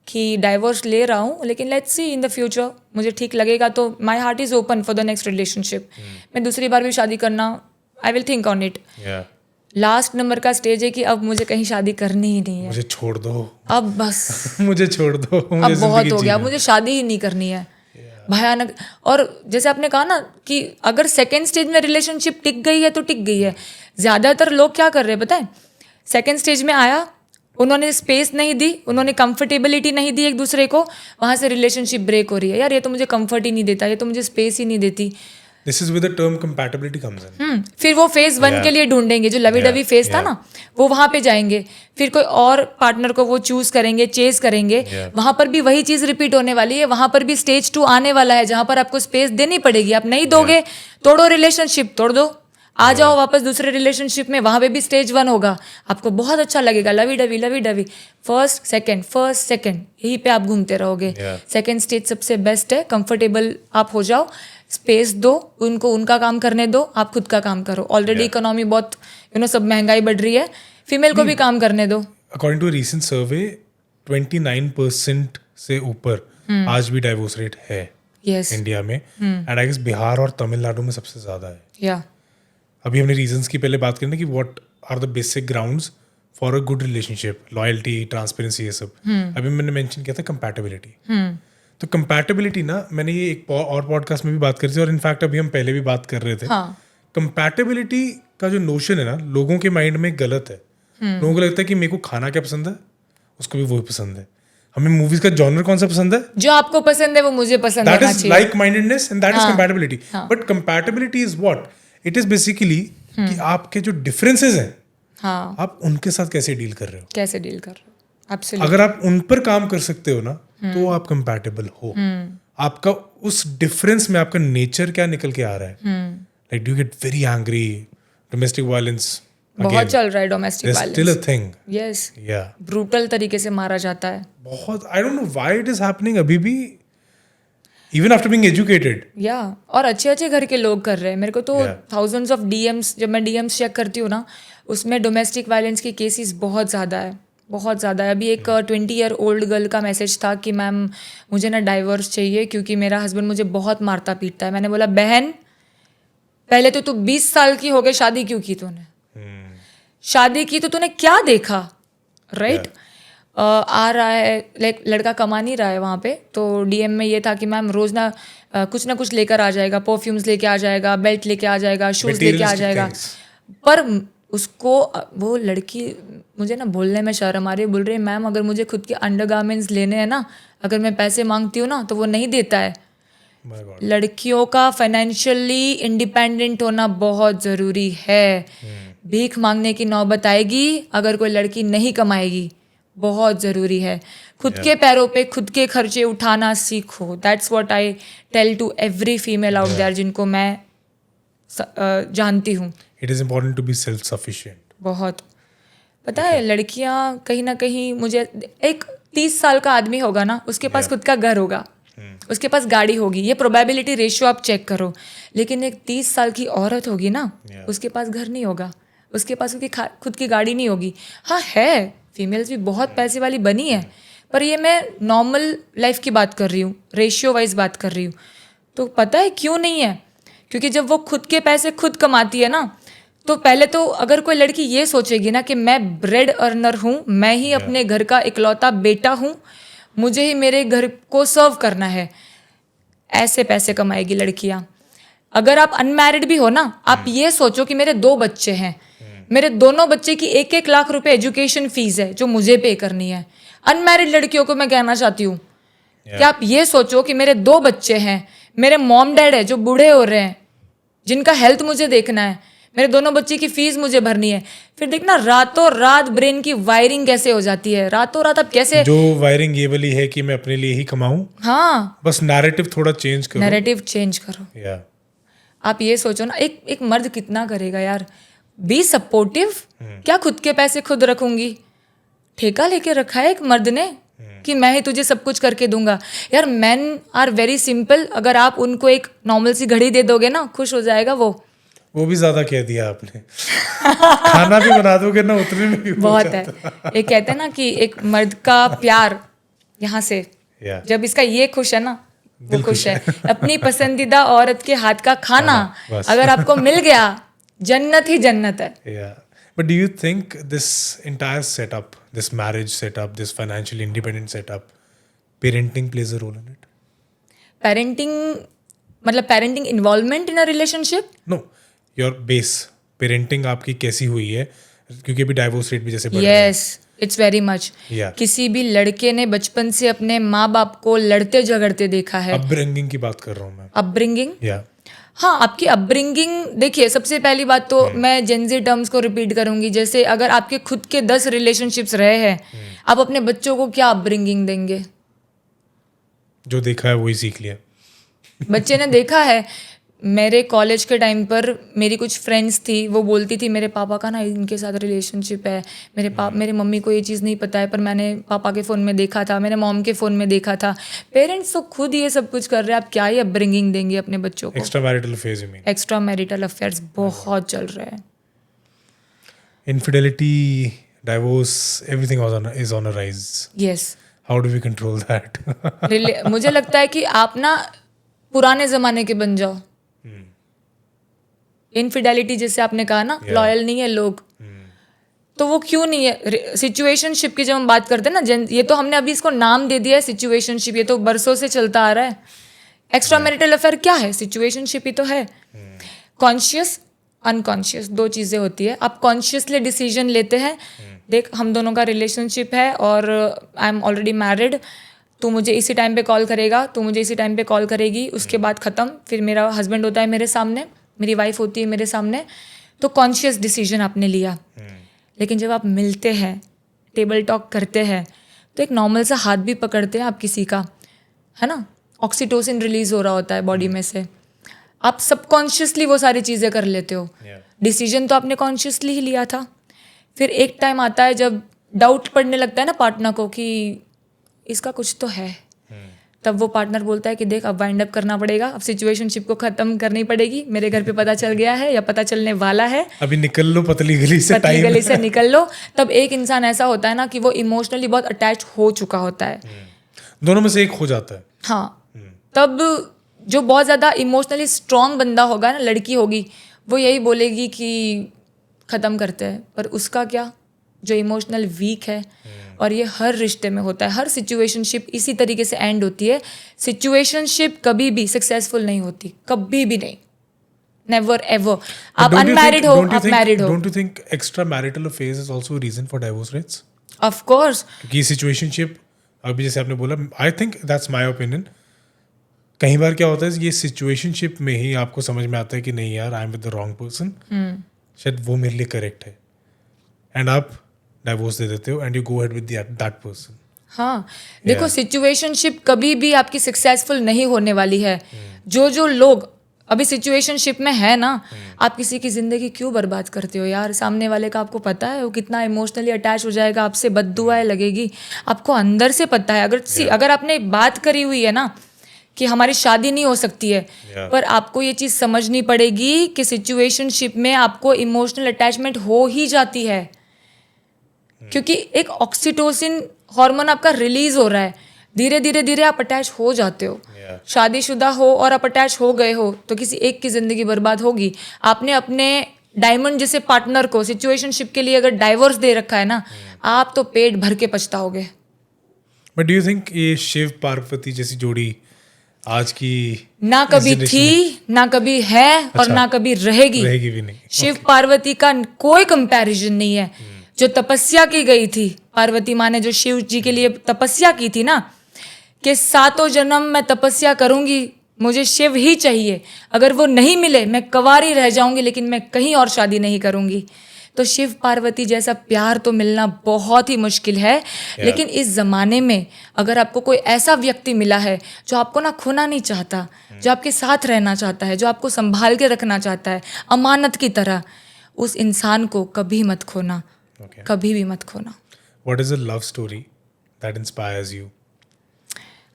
कि डाइवोर्स ले रहा हूँ, लेकिन let's see in the future, मुझे ठीक लगेगा तो my heart is open for the next relationship. मैं दूसरी बार भी शादी करना, I will think on it. Last number का स्टेज है कि अब मुझे कहीं शादी करनी ही नहीं है, मुझे छोड़ दो, अब बस मुझे छोड़ दो, मुझे अब बहुत हो गया, जीना। मुझे शादी ही नहीं करनी है। भयानक। और जैसे आपने कहा ना कि अगर 2nd स्टेज में रिलेशनशिप टिक गई है तो टिक गई है। ज़्यादातर लोग क्या कर रहे हैं पता है, 2nd स्टेज में आया, उन्होंने स्पेस नहीं दी, उन्होंने कंफर्टेबिलिटी नहीं दी एक दूसरे को, वहाँ से रिलेशनशिप ब्रेक हो रही है। यार ये तो मुझे कंफर्ट ही नहीं देता, ये तो मुझे स्पेस ही नहीं देती। This is where the term compatibility comes in. फिर वो फेज 1 के लिए ढूंढेंगे, जो लवी डवी फेज था ना, वो वहाँ पे जाएंगे, फिर कोई और पार्टनर को वो चूज करेंगे, चेस करेंगे। वहाँ पर भी वही चीज़ रिपीट होने वाली है, वहाँ पर भी स्टेज 2 आने वाला है, जहाँ पर आपको स्पेस देनी पड़ेगी। आप नहीं दोगे, तोड़ो रिलेशनशिप, तोड़ दो, आ जाओ वापस दूसरे रिलेशनशिप में, वहाँ पे भी स्टेज 1 होगा, आपको बहुत अच्छा लगेगा, लवी डवी, फर्स्ट सेकंड, यही पे आप घूमते रहोगे। 2nd स्टेज सबसे बेस्ट है, कंफर्टेबल आप हो जाओ, स्पेस दो उनको, उनका काम करने दो, आप खुद का काम करो। ऑलरेडी इकोनॉमी बहुत सब महंगाई बढ़ रही है, फीमेल को भी काम करने दो। According to a recent survey, 29% से ऊपर आज भी डाइवोर्स रेट है इंडिया में, एंड आई गेस बिहार और तमिलनाडु में सबसे ज्यादा है। या अभी हमने रीजंस की पहले बात करनी कि what are the basic grounds for a good relationship, loyalty, transparency, ये सब। अभी मैंने मेंशन किया था कंपैटिबिलिटी। तो कंपैटिबिलिटी ना, मैंने ये एक और पॉडकास्ट में भी बात करी थी, और इनफैक्ट अभी हम पहले भी बात कर रहे थे। कंपैटिबिलिटी का जो नोशन है ना, लोगों के माइंड में गलत है। लोगों को लगता है कि मेरे को खाना क्या पसंद है, उसको भी वही पसंद है। हमें मूवीज का जॉनर कौन सा पसंद है, जो आपको पसंद है वो मुझे पसंद होना चाहिए। That is like mindedness and that is compatibility. But compatibility is what it is basically कि आपके जो डिफरेंसेस हैं, आप उनके साथ कैसे डील कर रहे हो। Absolutely. अगर आप उन पर काम कर सकते हो ना, तो आप कंपैटिबल हो। आपका उस डिफरेंस में आपका नेचर क्या निकल के आ रहा है। Like do get very angry, domestic violence बहुत चल रहा है, domestic violence still a thing. Yes, brutal तरीके से मारा जाता है बहुत। I don't know why it is happening अभी भी, इवन आफ्टर बीइंग एजुकेटेड। और अच्छे घर के लोग कर रहे हैं। मेरे को तो थाउजेंड्स ऑफ डीएम्स, जब मैं डीएम्स चेक करती हूँ ना, उसमें डोमेस्टिक वायलेंस के केसेस बहुत ज़्यादा है, बहुत ज़्यादा है। अभी एक 20 ईयर ओल्ड गर्ल का मैसेज था कि मैम मुझे ना डाइवोर्स चाहिए क्योंकि मेरा हस्बैंड मुझे बहुत मारता पीटता है। मैंने बोला बहन, पहले तो तू 20 साल की हो गई, शादी क्यों की तूने? शादी की तो तूने क्या देखा, राइट? आ रहा है, लाइक लड़का कमा नहीं रहा है वहाँ पे, तो डीएम में ये था कि मैम रोज़ ना कुछ लेकर आ जाएगा, परफ्यूम्स लेके आ जाएगा, बेल्ट लेके आ जाएगा, शूज़ लेके आ जाएगा। पर उसको, वो लड़की, मुझे ना बोलने में शर्म आ रही है, बोल रही है मैम अगर मुझे खुद के अंडरगारमेंट्स लेने हैं ना, अगर मैं पैसे मांगती हूँ ना तो वो नहीं देता है। लड़कियों का फाइनेंशियली इंडिपेंडेंट होना बहुत ज़रूरी है। भीख मांगने की नौबत आएगी अगर कोई लड़की नहीं कमाएगी, बहुत ज़रूरी है। खुद के पैरों पे खुद के खर्चे उठाना सीखो। That's what I tell to every female out there जिनको मैं जानती हूँ। It is important to be self sufficient. बहुत। पता है लड़कियाँ कहीं ना कहीं, मुझे एक 30 साल का आदमी होगा ना, उसके पास खुद का घर होगा, उसके पास गाड़ी होगी, ये प्रोबेबिलिटी रेशियो आप चेक करो। लेकिन एक 30 साल की औरत होगी ना, उसके पास घर नहीं होगा, उसके पास खुद की गाड़ी नहीं होगी। हाँ है, फीमेल्स भी बहुत पैसे वाली बनी है, पर ये मैं नॉर्मल लाइफ की बात कर रही हूँ, रेशियो वाइज बात कर रही हूँ। तो पता है क्यों नहीं है? क्योंकि जब वो खुद के पैसे खुद कमाती है ना, तो पहले तो अगर कोई लड़की ये सोचेगी ना कि मैं ब्रेड अर्नर हूँ, मैं ही अपने घर का इकलौता बेटा हूँ, मुझे ही मेरे घर को सर्व करना है, ऐसे पैसे कमाएगी लड़कियाँ। अगर आप अनमैरिड भी हो ना, आप ये सोचो कि मेरे 2 बच्चे हैं, मेरे दोनों बच्चे की 1-1 लाख रुपए एजुकेशन फीस है जो मुझे पे करनी है। अनमैरिड लड़कियों को मैं कहना चाहती हूँ कि आप ये सोचो कि मेरे 2 बच्चे हैं, मेरे मॉम डैड है जो बूढ़े हो रहे हैं, जिनका हेल्थ मुझे देखना है, मेरे दोनों बच्चे की फीस मुझे भरनी है। फिर देखना रातों रात ब्रेन की वायरिंग कैसे हो जाती है, रातों रात आप कैसे। जो वायरिंग ये वाली है कि मैं अपने लिए ही कमाऊं, हाँ, बस नैरेटिव थोड़ा चेंज करो। नैरेटिव चेंज करो। या आप ये सोचो ना, एक मर्द कितना करेगा यार। Be supportive. क्या खुद के पैसे खुद रखूंगी? ठेका लेके रखा है एक मर्द ने कि मैं ही तुझे सब कुछ करके दूंगा। यार मैन आर वेरी सिंपल। अगर आप उनको एक नॉर्मल सी घड़ी दे दोगे ना, खुश हो जाएगा वो भी ज्यादा कह दिया आपने। खाना भी बना दोगे ना, उतने में भी हो बहुत है। जाता। ये कहते हैं ना कि एक मर्द का प्यार यहाँ से, या जब इसका ये खुश है ना, वो दिल खुश है। अपनी पसंदीदा औरत के हाथ का खाना बस। अगर आपको मिल गया, जन्नत ही जन्नत है। Yeah. But do you think this entire setup, this marriage setup, this financially independent setup, parenting plays a role in it? Parenting मतलब parenting involvement in a relationship. No, your base parenting आपकी कैसी हुई है? क्योंकि अभी divorce rate भी जैसे बढ़ रहा है। Yes, it's very much. Yeah. किसी भी लड़के ने बचपन से अपने माँ बाप को लड़ते झगड़ते देखा है। अपब्रिंगिंग की बात कर रहा हूँ मैं। अपब्रिंगिंग, या हाँ, आपकी अपब्रिंगिंग। देखिए, सबसे पहली बात तो मैं जेनजी टर्म्स को रिपीट करूंगी। जैसे अगर आपके खुद के 10 रिलेशनशिप्स रहे हैं, आप अपने बच्चों को क्या अपब्रिंगिंग देंगे? जो देखा है वही सीख लिया। बच्चे ने देखा है। मेरे कॉलेज के टाइम पर मेरी कुछ फ्रेंड्स थी, वो बोलती थी मेरे पापा का ना इनके साथ रिलेशनशिप है, मेरे मम्मी को ये चीज़ नहीं पता है, पर मैंने पापा के फ़ोन में देखा था, मैंने मॉम के फ़ोन में देखा था। पेरेंट्स तो खुद ये सब कुछ कर रहे हैं, आप क्या ही अपब्रिंगिंग देंगे अपने बच्चों को? एक्स्ट्रा मैरिटल फेज में एक्स्ट्रा मैरिटल अफेयर्स बहुत चल रहे हैं। infidelity, divorce, everything is on a rise. Yes, How do we control that? मुझे लगता है कि आप ना पुराने ज़माने के बन जाओ। इनफिडेलिटी जैसे आपने कहा ना, लॉयल नहीं है लोग, तो वो क्यों नहीं है? सिचुएशनशिप की जब हम बात करते हैं ना, ये तो हमने अभी इसको नाम दे दिया है सिचुएशनशिप, ये तो बरसों से चलता आ रहा है। एक्स्ट्रा मैरिटल अफेयर क्या है? सिचुएशनशिप ही तो है। कॉन्शियस, अनकॉन्शियस, दो चीज़ें होती है। आप कॉन्शियसली डिसीजन लेते हैं, देख हम दोनों का रिलेशनशिप है और आई एम ऑलरेडी मैरिड, तू मुझे इसी टाइम पे कॉल करेगा, तू मुझे इसी टाइम पे कॉल करेगी, उसके बाद ख़त्म। फिर मेरा हस्बैंड होता है मेरे सामने, मेरी वाइफ होती है मेरे सामने, तो कॉन्शियस डिसीजन आपने लिया। लेकिन जब आप मिलते हैं, टेबल टॉक करते हैं, तो एक नॉर्मल सा हाथ भी पकड़ते हैं आप किसी का, है ना, ऑक्सीटोसिन रिलीज हो रहा होता है बॉडी में से, आप सबकॉन्शियसली वो सारी चीज़ें कर लेते हो। डिसीजन तो आपने कॉन्शियसली ही लिया था। फिर एक टाइम आता है जब डाउट पड़ने लगता है ना पार्टनर को कि इसका कुछ तो है, तब वो पार्टनर बोलता है कि देख अब वाइंड अप करना पड़ेगा, अब सिचुएशनशिप को खत्म करनी पड़ेगी, मेरे घर पे पता चल गया है या पता चलने वाला है, अभी निकल लो पतली गली से, पतली गली से निकल लो। तब एक इंसान ऐसा होता है ना कि वो इमोशनली बहुत अटैच हो चुका होता है। दोनों में से एक हो जाता है। हाँ, तब जो बहुत ज़्यादा इमोशनली स्ट्रांग बंदा होगा ना, लड़की होगी, वो यही बोलेगी कि ख़त्म करते हैं। पर उसका क्या, जो इमोशनल वीक है, और ये हर रिश्ते में होता है, हर सिचुएशनशिप इसी तरीके से एंड होती है। सिचुएशनशिप कभी भी सक्सेसफुल नहीं होती, कभी भी नहीं, नेवर एवर। आप अनमैरिड हो, आप मैरिड हो। Don't you think extra marital affairs is also reason for divorce rates? Of course. क्योंकि सिचुएशनशिप, अभी जैसे आपने बोला, I think that's my opinion, कई बार क्या होता है ये सिचुएशनशिप में ही आपको समझ में आता है कि नहीं यार, I am with the wrong person, शायद वो मेरे लिए करेक्ट है, एंड आप डाइवोर्स दे देते हो and you go ahead with that person. हाँ, देखो सिचुएशनशिप कभी भी आपकी सक्सेसफुल नहीं होने वाली है। जो लोग अभी सिचुएशनशिप में है ना, आप किसी की ज़िंदगी क्यों बर्बाद करते हो यार? सामने वाले का आपको पता है वो कितना इमोशनली अटैच हो जाएगा आपसे, बद्दुआएं लगेगी, आपको अंदर से पता है। अगर आपने बात करी हुई है ना कि हमारी शादी नहीं हो सकती है, पर आपको ये चीज़ समझनी पड़ेगी कि सिचुएशनशिप में आपको इमोशनल अटैचमेंट हो ही जाती है, क्योंकि एक ऑक्सीटोसिन हार्मोन आपका रिलीज हो रहा है, धीरे धीरे आप अटैच हो जाते हो। शादीशुदा हो और आप अटैच हो गए हो तो किसी एक की ज़िंदगी बर्बाद होगी। आपने अपने डायमंड जैसे पार्टनर को सिचुएशनशिप के लिए अगर डाइवोर्स दे रखा है ना, आप तो पेट भर के पछताओगे। बट डू यू थिंक ये शिव पार्वती जैसी जोड़ी आज की ना कभी थी, ना कभी है, और ना कभी रहेगी भी नहीं। शिव पार्वती का कोई कंपैरिजन नहीं है। जो तपस्या की गई थी, पार्वती माँ ने जो शिव जी के लिए तपस्या की थी ना, कि 7 जन्म मैं तपस्या करूंगी मुझे शिव ही चाहिए, अगर वो नहीं मिले मैं कंवारी रह जाऊंगी, लेकिन मैं कहीं और शादी नहीं करूंगी। तो शिव पार्वती जैसा प्यार तो मिलना बहुत ही मुश्किल है। लेकिन इस ज़माने में अगर आपको कोई ऐसा व्यक्ति मिला है जो आपको ना खोना नहीं चाहता, जो आपके साथ रहना चाहता है, जो आपको संभाल के रखना चाहता है अमानत की तरह, उस इंसान को कभी मत खोना, Okay. कभी भी मत खोना। What is a love story that inspires you?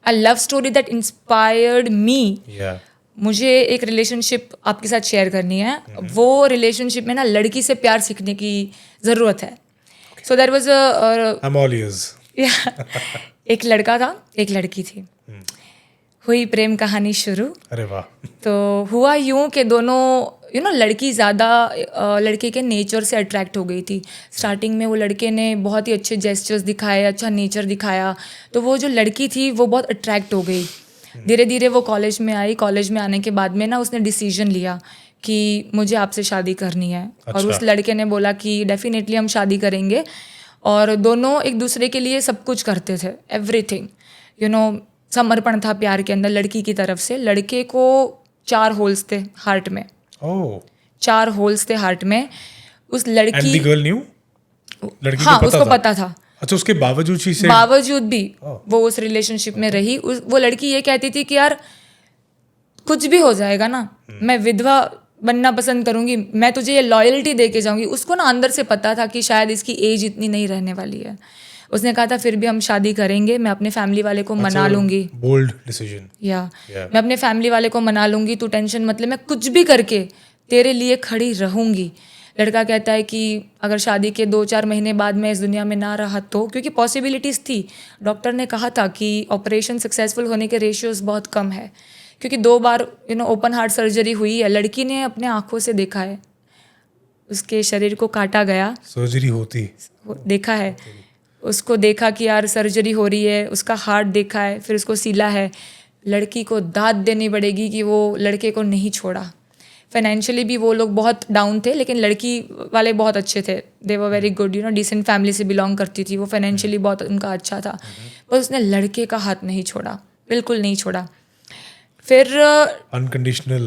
A love story that inspired me, Yeah. मुझे एक रिलेशनशिप आपके साथ शेयर करनी है। वो रिलेशनशिप में ना लड़की से प्यार सीखने की ज़रूरत है। So there was a I'm all ears. एक लड़का था, एक लड़की थी, हुई प्रेम कहानी शुरू। अरे वाह। तो हुआ यूं कि दोनों लड़की ज़्यादा लड़के के नेचर से अट्रैक्ट हो गई थी। स्टार्टिंग में वो लड़के ने बहुत ही अच्छे जेस्चर्स दिखाए, अच्छा नेचर दिखाया, तो वो जो लड़की थी वो बहुत अट्रैक्ट हो गई। धीरे धीरे वो कॉलेज में आई। कॉलेज में आने के बाद में ना उसने डिसीजन लिया कि मुझे आपसे शादी करनी है। और उस लड़के ने बोला कि डेफिनेटली हम शादी करेंगे। और दोनों एक दूसरे के लिए सब कुछ करते थे, एवरीथिंग, समर्पण था प्यार के अंदर लड़की की तरफ से। लड़के को 4 होल्स थे हार्ट में, Oh. 4 होल्स थे हार्ट में। उस And लड़की, the girl knew? लड़की हाँ को उसको पता था। अच्छा, उसके बावजूद she said. बावजूद भी वो उस रिलेशनशिप में रही। वो लड़की ये कहती थी कि यार कुछ भी हो जाएगा ना, मैं विधवा बनना पसंद करूंगी, मैं तुझे ये लॉयल्टी दे के जाऊंगी। उसको ना अंदर से पता था कि शायद इसकी एज इतनी नहीं रहने वाली है। उसने कहा था फिर भी हम शादी करेंगे, मैं अपने फैमिली वाले को मना लूंगी। Bold decision. या मैं अपने फैमिली वाले को मना लूंगी, तू टेंशन मत ले, मैं कुछ भी करके तेरे लिए खड़ी रहूंगी। लड़का कहता है कि अगर शादी के 2-4 महीने बाद मैं इस दुनिया में ना रहा तो, क्योंकि पॉसिबिलिटीज़ थी। डॉक्टर ने कहा था कि ऑपरेशन सक्सेसफुल होने के रेशियोज़ बहुत कम है, क्योंकि 2 बार ओपन हार्ट सर्जरी हुई है। लड़की ने अपने आँखों से देखा है, उसके शरीर को काटा गया, सर्जरी होती देखा है, उसको देखा कि यार सर्जरी हो रही है, उसका हार्ट देखा है, फिर उसको सीला है। लड़की को दाद देनी पड़ेगी कि वो लड़के को नहीं छोड़ा। फाइनेंशियली भी वो लोग बहुत डाउन थे, लेकिन लड़की वाले बहुत अच्छे थे। They were very good, decent family से बिलोंग करती थी वो, फाइनेंशियली बहुत उनका अच्छा था। पर उसने लड़के का हाथ नहीं छोड़ा, बिल्कुल नहीं छोड़ा। फिर अनकंडीशनल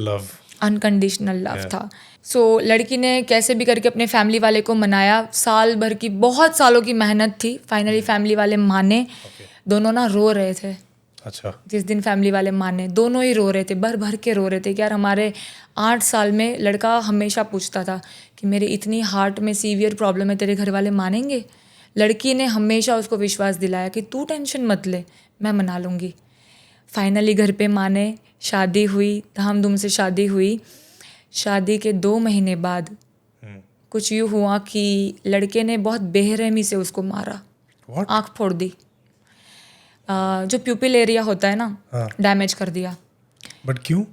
लव था। सो लड़की ने कैसे भी करके अपने फैमिली वाले को मनाया। साल भर की, बहुत सालों की मेहनत थी, फाइनली फैमिली वाले माने। दोनों ना रो रहे थे। अच्छा। जिस दिन फैमिली वाले माने, दोनों ही रो रहे थे, भर भर के रो रहे थे कि यार हमारे 8 साल में लड़का हमेशा पूछता था कि मेरे इतनी हार्ट में सीवियर प्रॉब्लम है, तेरे घर वाले मानेंगे? लड़की ने हमेशा उसको विश्वास दिलाया कि तू टेंशन मत ले, मैं मना लूँगी। फाइनली घर पे माने, शादी हुई, धामधूम से शादी हुई। शादी के 2 महीने बाद कुछ यूँ हुआ कि लड़के ने बहुत बेरहमी से उसको मारा। आँख फोड़ दी। जो प्यूपिल एरिया होता है ना, डैमेज कर दिया। बट क्यों?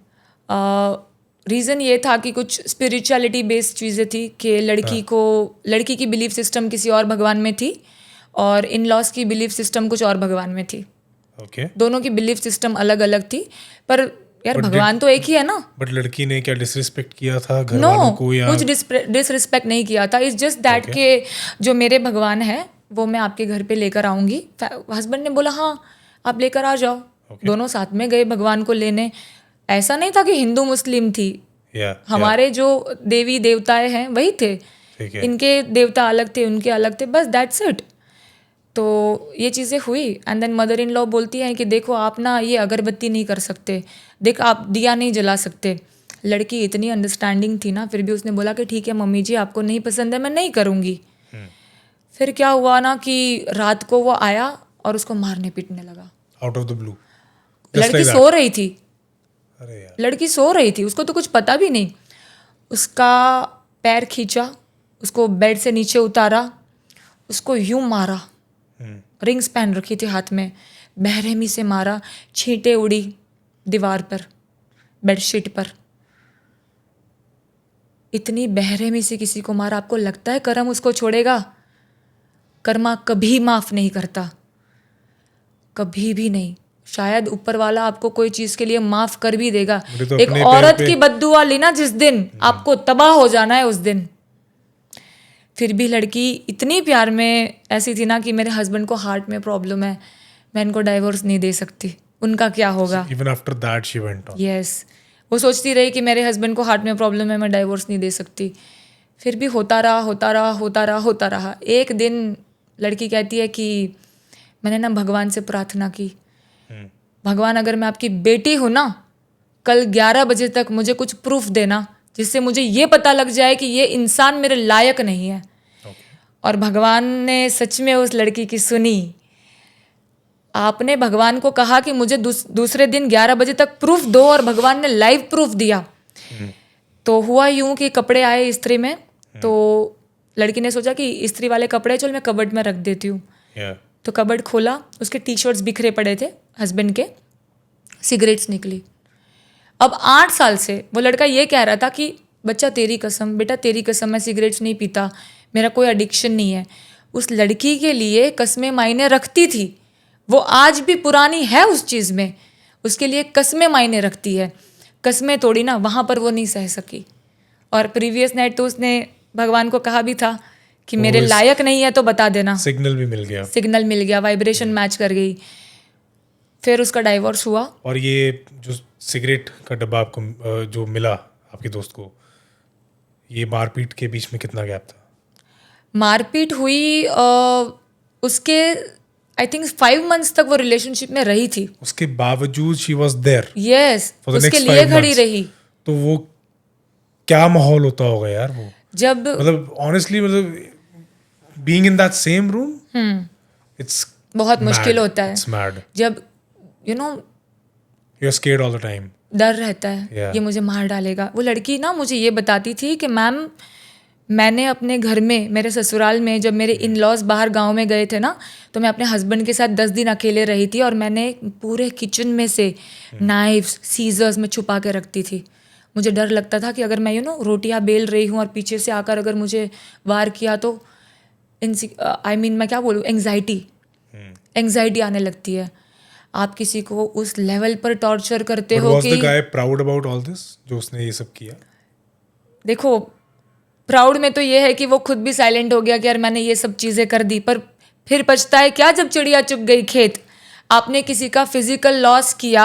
रीज़न ये था कि कुछ स्पिरिचुअलिटी बेस्ड चीज़ें थी कि लड़की की बिलीफ सिस्टम किसी और भगवान में थी और इन लॉज की बिलीफ सिस्टम कुछ और भगवान में थी। Okay. दोनों की बिलीफ सिस्टम अलग अलग थी, पर यार भगवान तो एक ही है ना। बट लड़की ने क्या डिसरिस्पेक्ट किया था घर नो, वालों को या? कुछ डिसरिस्पेक्ट नहीं किया था। इट्स जस्ट दैट के जो मेरे भगवान है वो मैं आपके घर पे लेकर आऊँगी। हस्बैंड ने बोला हाँ आप लेकर आ जाओ। दोनों साथ में गए भगवान को लेने। ऐसा नहीं था कि हिंदू मुस्लिम थी। हमारे जो देवी देवताएं हैं वही थे। इनके देवता अलग थे, उनके अलग थे, बस दैट्स इट। तो ये चीज़ें हुई। And then mother in law बोलती हैं कि देखो आप ना ये अगरबत्ती नहीं कर सकते, देख आप दिया नहीं जला सकते। लड़की इतनी अंडरस्टैंडिंग थी ना, फिर भी उसने बोला कि ठीक है मम्मी जी आपको नहीं पसंद है, मैं नहीं करूँगी। फिर क्या हुआ ना कि रात को वो आया और उसको मारने पीटने लगा आउट ऑफ द ब्लू। लड़की सो रही थी। अरे यार। लड़की सो रही थी, उसको तो कुछ पता भी नहीं। उसका पैर खींचा, उसको बेड से नीचे उतारा, उसको यूं मारा। रिंग्स पहन रखी थी हाथ में, बेरहमी से मारा। छींटे उड़ी दीवार पर, बेडशीट पर। इतनी बेरहमी से किसी को मारा। आपको लगता है कर्म उसको छोड़ेगा? कर्मा कभी माफ नहीं करता, कभी भी नहीं। शायद ऊपर वाला आपको कोई चीज के लिए माफ कर भी देगा। तो एक औरत की बद्दुआ ली ना जिस दिन, आपको तबाह हो जाना है उस दिन। फिर भी लड़की इतनी प्यार में ऐसी थी ना कि मेरे हस्बैंड को हार्ट में प्रॉब्लम है, मैं इनको डाइवोर्स नहीं दे सकती। उनका क्या होगा। Even after that she went on. Yes, वो सोचती रही कि मेरे हस्बैंड को हार्ट में प्रॉब्लम है, मैं डाइवोर्स नहीं दे सकती। फिर भी होता रहा। एक दिन लड़की कहती है कि मैंने ना भगवान से प्रार्थना की, भगवान अगर मैं आपकी बेटी हूँ ना, कल 11 बजे तक मुझे कुछ प्रूफ देना जिससे मुझे ये पता लग जाए कि ये इंसान मेरे लायक नहीं है। और भगवान ने सच में उस लड़की की सुनी। आपने भगवान को कहा कि मुझे दूसरे दिन 11 बजे तक प्रूफ दो, और भगवान ने लाइव प्रूफ दिया। तो हुआ यूं कि कपड़े आए इस्त्री में, तो लड़की ने सोचा कि इस्त्री वाले कपड़े चल मैं कबर्ड में रख देती हूँ। तो कबर्ड खोला, उसके टी शर्ट्स बिखरे पड़े थे हस्बैंड के, सिगरेट्स निकली। अब 8 साल से वो लड़का ये कह रहा था कि बच्चा तेरी कसम, बेटा तेरी कसम, मैं सिगरेट्स नहीं पीता, मेरा कोई एडिक्शन नहीं है। उस लड़की के लिए कस्में मायने रखती थी, वो आज भी पुरानी है उस चीज़ में, उसके लिए कस्में मायने रखती है। कस्में तोड़ी ना, वहाँ पर वो नहीं सह सकी। और प्रीवियस नाइट तो उसने भगवान को कहा भी था कि मेरे लायक नहीं है तो बता देना। सिग्नल भी मिल गया, सिग्नल मिल गया, वाइब्रेशन मैच कर गई। फिर उसका डाइवोर्स हुआ। और ये जो सिगरेट का डब्बा आपको जो मिला आपके दोस्त को, ये मारपीट के बीच में कितना गैप था? मारपीट हुई उसके आई थिंक 5 months तक वो रिलेशनशिप में रही थी। उसके बावजूद शी वाज देयर। यस, उसके लिए खड़ी रही। तो वो क्या माहौल होता होगा यार वो, जब मतलब ऑनेस्टली, मतलब being in that same room, it's बहुत मुश्किल होता है। It's mad. जब you know you are scared all the time, डर रहता है Yeah. ये मुझे मार डालेगा। वो लड़की ना मुझे ये बताती थी कि मैम, मैंने अपने घर में, मेरे ससुराल में, जब मेरे इन लॉज बाहर गांव में गए थे ना, तो मैं अपने हस्बैंड के साथ 10 दिन अकेले रही थी, और मैंने पूरे किचन में से नाइफ्स, सीजर्स में छुपा के रखती थी। मुझे डर लगता था कि अगर मैं रोटियां बेल रही हूँ और पीछे से आकर अगर मुझे वार किया तो मैं क्या बोलूँ, एंग्जाइटी आने लगती है। आप किसी को उस लेवल पर टॉर्चर करते हो कि was the guy proud about all this, जो उसने ये सब किया? देखो, प्राउड में तो ये है कि वो खुद भी साइलेंट हो गया कि यार मैंने ये सब चीज़ें कर दी, पर फिर पछता है क्या जब चिड़िया चुग गई खेत। आपने किसी का फिजिकल लॉस किया,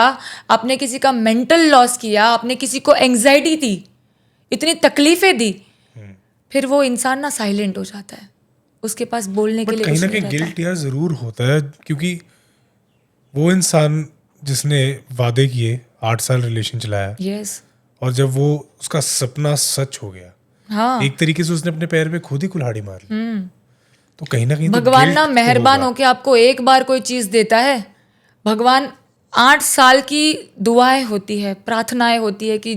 आपने किसी का मेंटल लॉस किया, आपने किसी को एंग्जाइटी दी, इतनी तकलीफें दी, फिर वो इंसान ना साइलेंट हो जाता है, उसके पास बोलने के लिए कहीं कुछ ना नहीं कहीं रहता। गिल्ट यार जरूर होता है, क्योंकि वो इंसान जिसने वादे किए, 8 साल रिलेशन चलाया, यस, और जब वो उसका सपना सच हो गया, हाँ, एक तरीके से उसने अपने पैर पे खुद ही कुल्हाड़ी मार ली। तो कहीं ना कहीं तो भगवान guilt ना तो मेहरबान होगा। होके आपको एक बार कोई चीज़ देता है। भगवान 8 साल की दुआएं होती है, प्रार्थनाएं होती है कि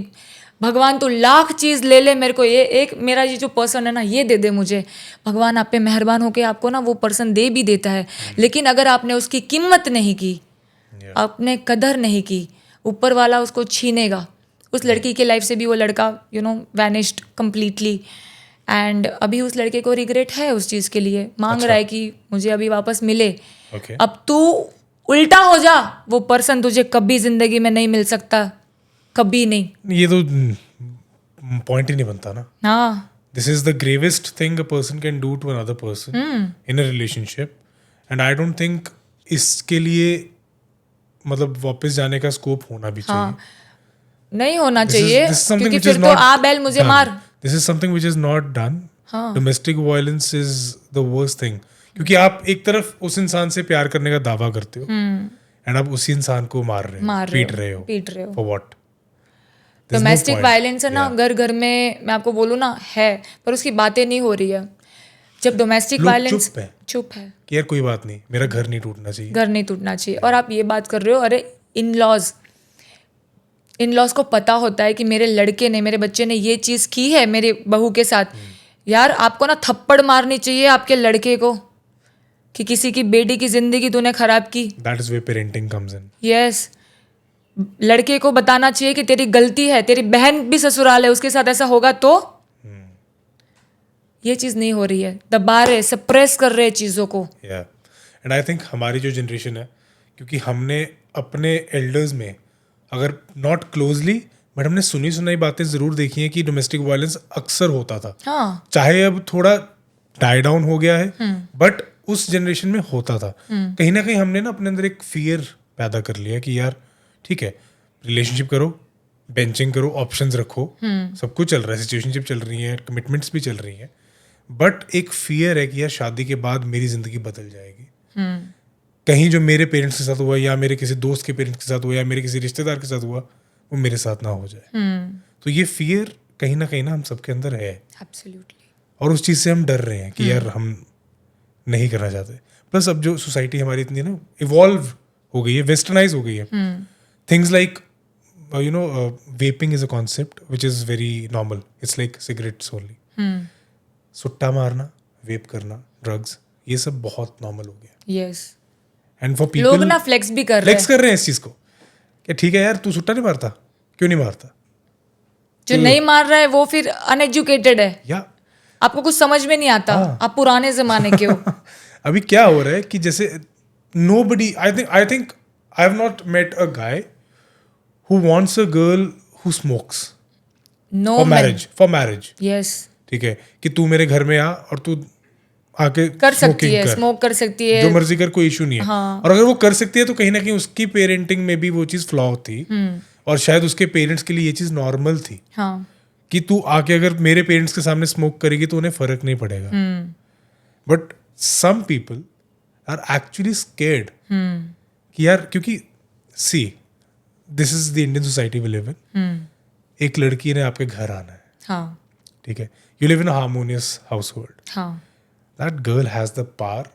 भगवान तू लाख चीज़ ले ले, मेरे को ये एक, मेरा ये जो पर्सन है ना, ये दे दे मुझे। भगवान आप पे मेहरबान होके आपको ना वो पर्सन दे भी देता है, लेकिन अगर आपने उसकी कीमत नहीं की, आपने कदर नहीं की, ऊपर वाला उसको छीनेगा। उस लड़की के लाइफ से भी वो लड़का वैनिश्ड कम्प्लीटली, एंड अभी उस लड़के को रिग्रेट है उस चीज़ के लिए, मांग रहा है कि मुझे अभी वापस मिले। Okay. अब तू उल्टा हो जा, वो पर्सन तुझे कभी जिंदगी में नहीं मिल सकता, कभी नहीं। ये तो पॉइंट ही नहीं बनता ना। हाँ, This is the gravest thing a person can do to another person in a relationship, and I don't think इसके लिए मतलब वापस जाने का स्कोप होना भी चाहिए। नहीं होना This is- चाहिए, this is something क्योंकि which फिर is तो not आ बैल मुझे done. मार। This is something which is not done. Domestic violence is the worst thing, क्योंकि आप एक तरफ उस इंसान से प्यार करने का दावा करते हो, एंड आप उसी इंसान को मार रहे हो, पीट रहे हो फॉर व्हाट? डोमेस्टिक वायलेंस है ना, घर घर में, मैं आपको बोलूँ ना, है, पर उसकी बातें नहीं हो रही है। जब डोमेस्टिक लोग वायलेंस चुप है कि यार कोई बात नहीं, मेरा घर नहीं टूटना चाहिए, घर नहीं टूटना चाहिए। और आप ये बात कर रहे हो, अरे इन लॉज को पता होता है कि मेरे लड़के ने, मेरे बच्चे ने ये चीज़ की है मेरे बहू के साथ। यार आपको ना थप्पड़ मारनी चाहिए आपके लड़के को कि किसी की बेटी की जिंदगी तूने खराब की। That is where parenting comes in. Yes, लड़के को बताना चाहिए कि तेरी गलती है, तेरी बहन भी ससुराल है, उसके साथ ऐसा होगा तो ये चीज़ नहीं हो रही है, दबा रहे, सप्रेस कर रहे चीज़ों को। एंड आई थिंक हमारी जो जनरेशन है, क्योंकि हमने अपने एल्डर्स में, अगर नॉट क्लोजली बट हमने सुनी सुनाई बातें जरूर देखी हैं कि डोमेस्टिक वायलेंस अक्सर होता था। हाँ, चाहे अब थोड़ा डाई डाउन हो गया है, बट उस जनरेशन में होता था। कहीं ना कहीं हमने ना अपने अंदर एक फियर पैदा कर लिया कि यार ठीक है, रिलेशनशिप करो, बेंचिंग करो, ऑप्शंस रखो, सब कुछ चल रहा है, सिचुएशनशिप चल रही है, कमिटमेंट्स भी चल रही हैं, बट एक फियर है कि यार शादी के बाद मेरी जिंदगी बदल जाएगी। कहीं जो मेरे पेरेंट्स के साथ हुआ या मेरे किसी दोस्त के पेरेंट्स के साथ हुआ या मेरे किसी रिश्तेदार के साथ हुआ, वो मेरे साथ ना हो जाए। तो ये फियर कहीं ना हम सबके अंदर है, एब्सोल्युटली। और उस चीज़ से हम डर रहे हैं कि यार हम नहीं करना चाहते। प्लस अब जो सोसाइटी हमारी इतनी ना इवॉल्व हो गई है, वेस्टर्नाइज हो गई है, things like you know vaping is a concept which is very normal, it's like cigarettes only. सुट्टा मारना, वेप करना, ड्रग्स, ये सब बहुत नॉर्मल हो गया। यस, एंड फॉर लोग पीपल ना फ्लेक्स भी कर रहे फ्लेक्स कर रहे हैं इस चीज़ को कि ठीक है यार, तू सुट्टा नहीं मारता, क्यों नहीं मारता? जो नहीं मार रहा है वो फिर अनएजुकेटेड है, या आपको कुछ समझ में नहीं आता, आप पुराने जमाने के हो। अभी क्या हो रहा है कि जैसे nobody, I think I have not met a guy who wants a girl who smokes no for marriage. Yes, ठीक है कि तू मेरे घर में आ और तू आके कर सकती smoking है, कर, स्मोक कर सकती है, जो मर्जी कर, कोई इशू नहीं है। हाँ। और अगर वो कर सकती है तो कहीं ना कहीं उसकी पेरेंटिंग में भी वो चीज़ फ्लॉ थी, और शायद उसके पेरेंट्स के लिए ये चीज़ नॉर्मल थी हाँ, कि तू आके अगर मेरे पेरेंट्स के सामने स्मोक करेगी तो उन्हें फर्क नहीं पड़ेगा। But some people are actually scared कि यार, क्योंकि see this is the Indian society we live in. एक लड़की ने आपके घर आना है, हाँ, ठीक है, you live in a harmonious household, हाँ, that girl has the power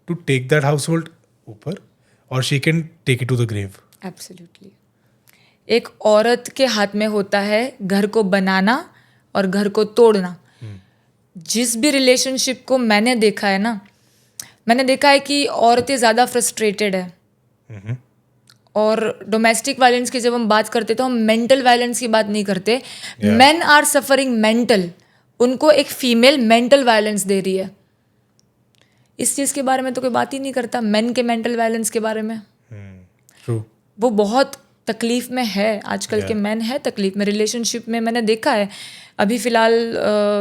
to take that household ऊपर, और she can take it to the grave. Absolutely. एक औरत के हाथ में होता है घर को बनाना और घर को तोड़ना। जिस भी रिलेशनशिप को मैंने देखा है ना, मैंने देखा है कि औरतें ज़्यादा फ्रस्ट्रेटेड है। और डोमेस्टिक वायलेंस की जब हम बात करते तो हम मेंटल वायलेंस की बात नहीं करते। मेन आर सफरिंग मेंटल, उनको एक फीमेल मेंटल वायलेंस दे रही है। इस चीज़ के बारे में तो कोई बात ही नहीं करता, मेन के मेंटल वायलेंस के बारे में। ट्रू, वो बहुत तकलीफ में है, आजकल के मैन है तकलीफ में। रिलेशनशिप में मैंने देखा है, अभी फ़िलहाल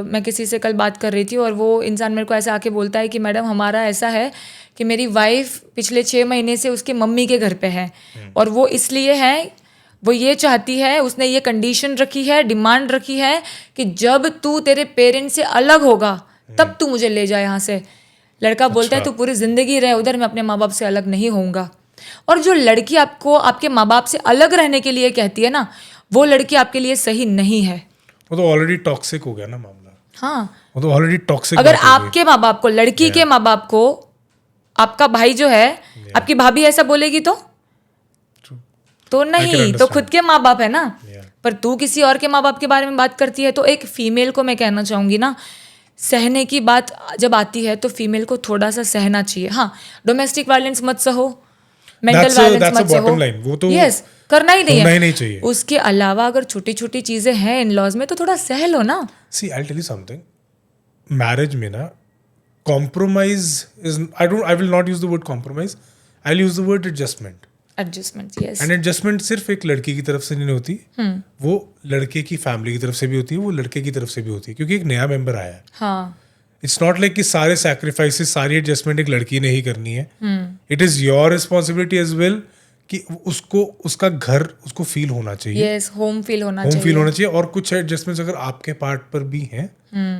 मैं किसी से कल बात कर रही थी और वो इंसान मेरे को ऐसा आके बोलता है कि मैडम हमारा ऐसा है कि मेरी वाइफ पिछले 6 महीने से उसके मम्मी के घर पे है, और वो इसलिए है, वो ये चाहती है, उसने ये कंडीशन रखी है, डिमांड रखी है कि जब तू तेरे पेरेंट्स से अलग होगा तब तू मुझे ले जा यहाँ से। लड़का बोलता है तू पूरी ज़िंदगी रहे उधर, मैं अपने माँ बाप से अलग नहीं होऊंगा। और जो लड़की आपको आपके माँ बाप से अलग रहने के लिए कहती है ना, वो लड़की आपके लिए सही नहीं है। वो तो ऑलरेडी टॉक्सिक हो गया ना मामला। हाँ, वो तो ऑलरेडी टॉक्सिक। अगर आपके माँ बाप को, लड़की के माँ बाप को आपका भाई जो है, आपकी भाभी ऐसा बोलेगी तो नहीं, तो खुद के माँ बाप है ना। पर तू किसी और के माँ बाप के बारे में बात करती है। तो एक फीमेल को मैं कहना चाहूँगी ना, सहने की बात जब आती है तो फीमेल को थोड़ा सा सहना चाहिए। हाँ, डोमेस्टिक वायलेंस मत सहो, मेंटल वायलेंस मत सहो, वो तो यस, करना ही नहीं है। नहीं चाहिए। उसके अलावा अगर छोटी छोटी चीजें हैं इन लॉज में तो थोड़ा सह लो ना। See I tell you something, marriage में ना compromise is, I will not use the word compromise, I will use the word adjustment. Adjustment, yes. And adjustment सिर्फ एक लड़की की तरफ से नहीं होती, वो लड़के की फैमिली की तरफ से भी होती है, वो लड़के की तरफ से भी होती है, क्योंकि एक नया मेंबर आया है। हाँ, इट्स नॉट लाइक कि सारे सैक्रिफाइसेस, सारी एडजस्टमेंट एक लड़की ने ही करनी है। It is your responsibility as well कि उसको उसका घर उसको फील होना चाहिए, यस, होम फील होना होम चाहिए। फील होना चाहिए। और कुछ एडजस्टमेंट्स अगर आपके पार्ट पर भी हैं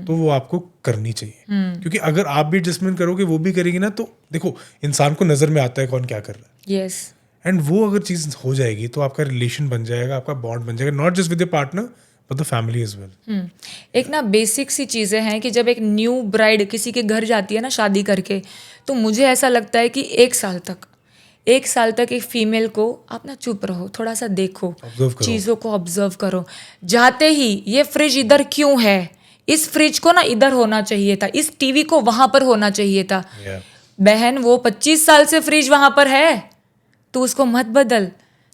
तो वो आपको करनी चाहिए, क्योंकि अगर आप भी एडजस्टमेंट करोगे, वो भी करेगी ना, तो देखो इंसान को नजर में आता है कौन क्या कर रहा है। यस, एंड वो अगर चीज हो जाएगी तो आपका रिलेशन बन जाएगा, आपका बॉन्ड बन जाएगा, not just with the partner but the family as well. एक ना बेसिक सी चीज़ें हैं कि जब एक न्यू ब्राइड किसी के घर जाती है ना शादी करके, तो मुझे ऐसा लगता है कि 1 साल तक एक फीमेल को आप ना चुप रहो, थोड़ा सा देखो, Observe करो। चीज़ों को ऑब्जर्व करो। जाते ही ये फ्रिज इधर क्यों है, इस फ्रिज को ना इधर होना चाहिए था, इस टीवी को वहां पर होना चाहिए था। बहन, वो 25 साल से फ्रिज वहां पर है, तू उसको मत बदल,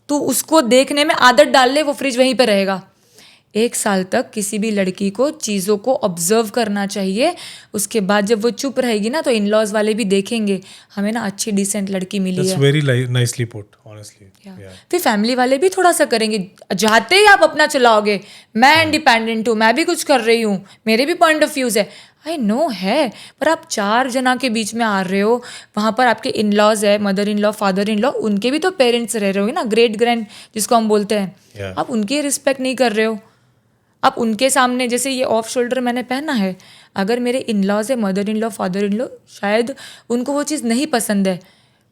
तू उसको देखने में आदत डाल ले, वो फ्रिज वहीं पर रहेगा। 1 साल तक किसी भी लड़की को चीज़ों को ऑब्जर्व करना चाहिए। उसके बाद जब वो चुप रहेगी ना, तो इन लॉज वाले भी देखेंगे हमें ना अच्छी डिसेंट लड़की मिली है। Very nicely put, honestly. फिर फैमिली वाले भी थोड़ा सा करेंगे। जाते ही आप अपना चलाओगे, मैं इंडिपेंडेंट हूँ, मैं भी कुछ कर रही हूँ, मेरे भी पॉइंट ऑफ व्यूज है। आई नो है, पर आप 4 जना के बीच में आ रहे हो, वहाँ पर आपके इन लॉज है, mother in law, father in law, उनके भी तो पेरेंट्स रह रहे होगे ना, ग्रेट ग्रैंड जिसको हम बोलते हैं। Yeah. आप उनकी रिस्पेक्ट नहीं कर रहे हो। आप उनके सामने, जैसे ये ऑफ शोल्डर मैंने पहना है, अगर मेरे इन लॉज है, mother in law, father in law, शायद उनको वो चीज़ नहीं पसंद है,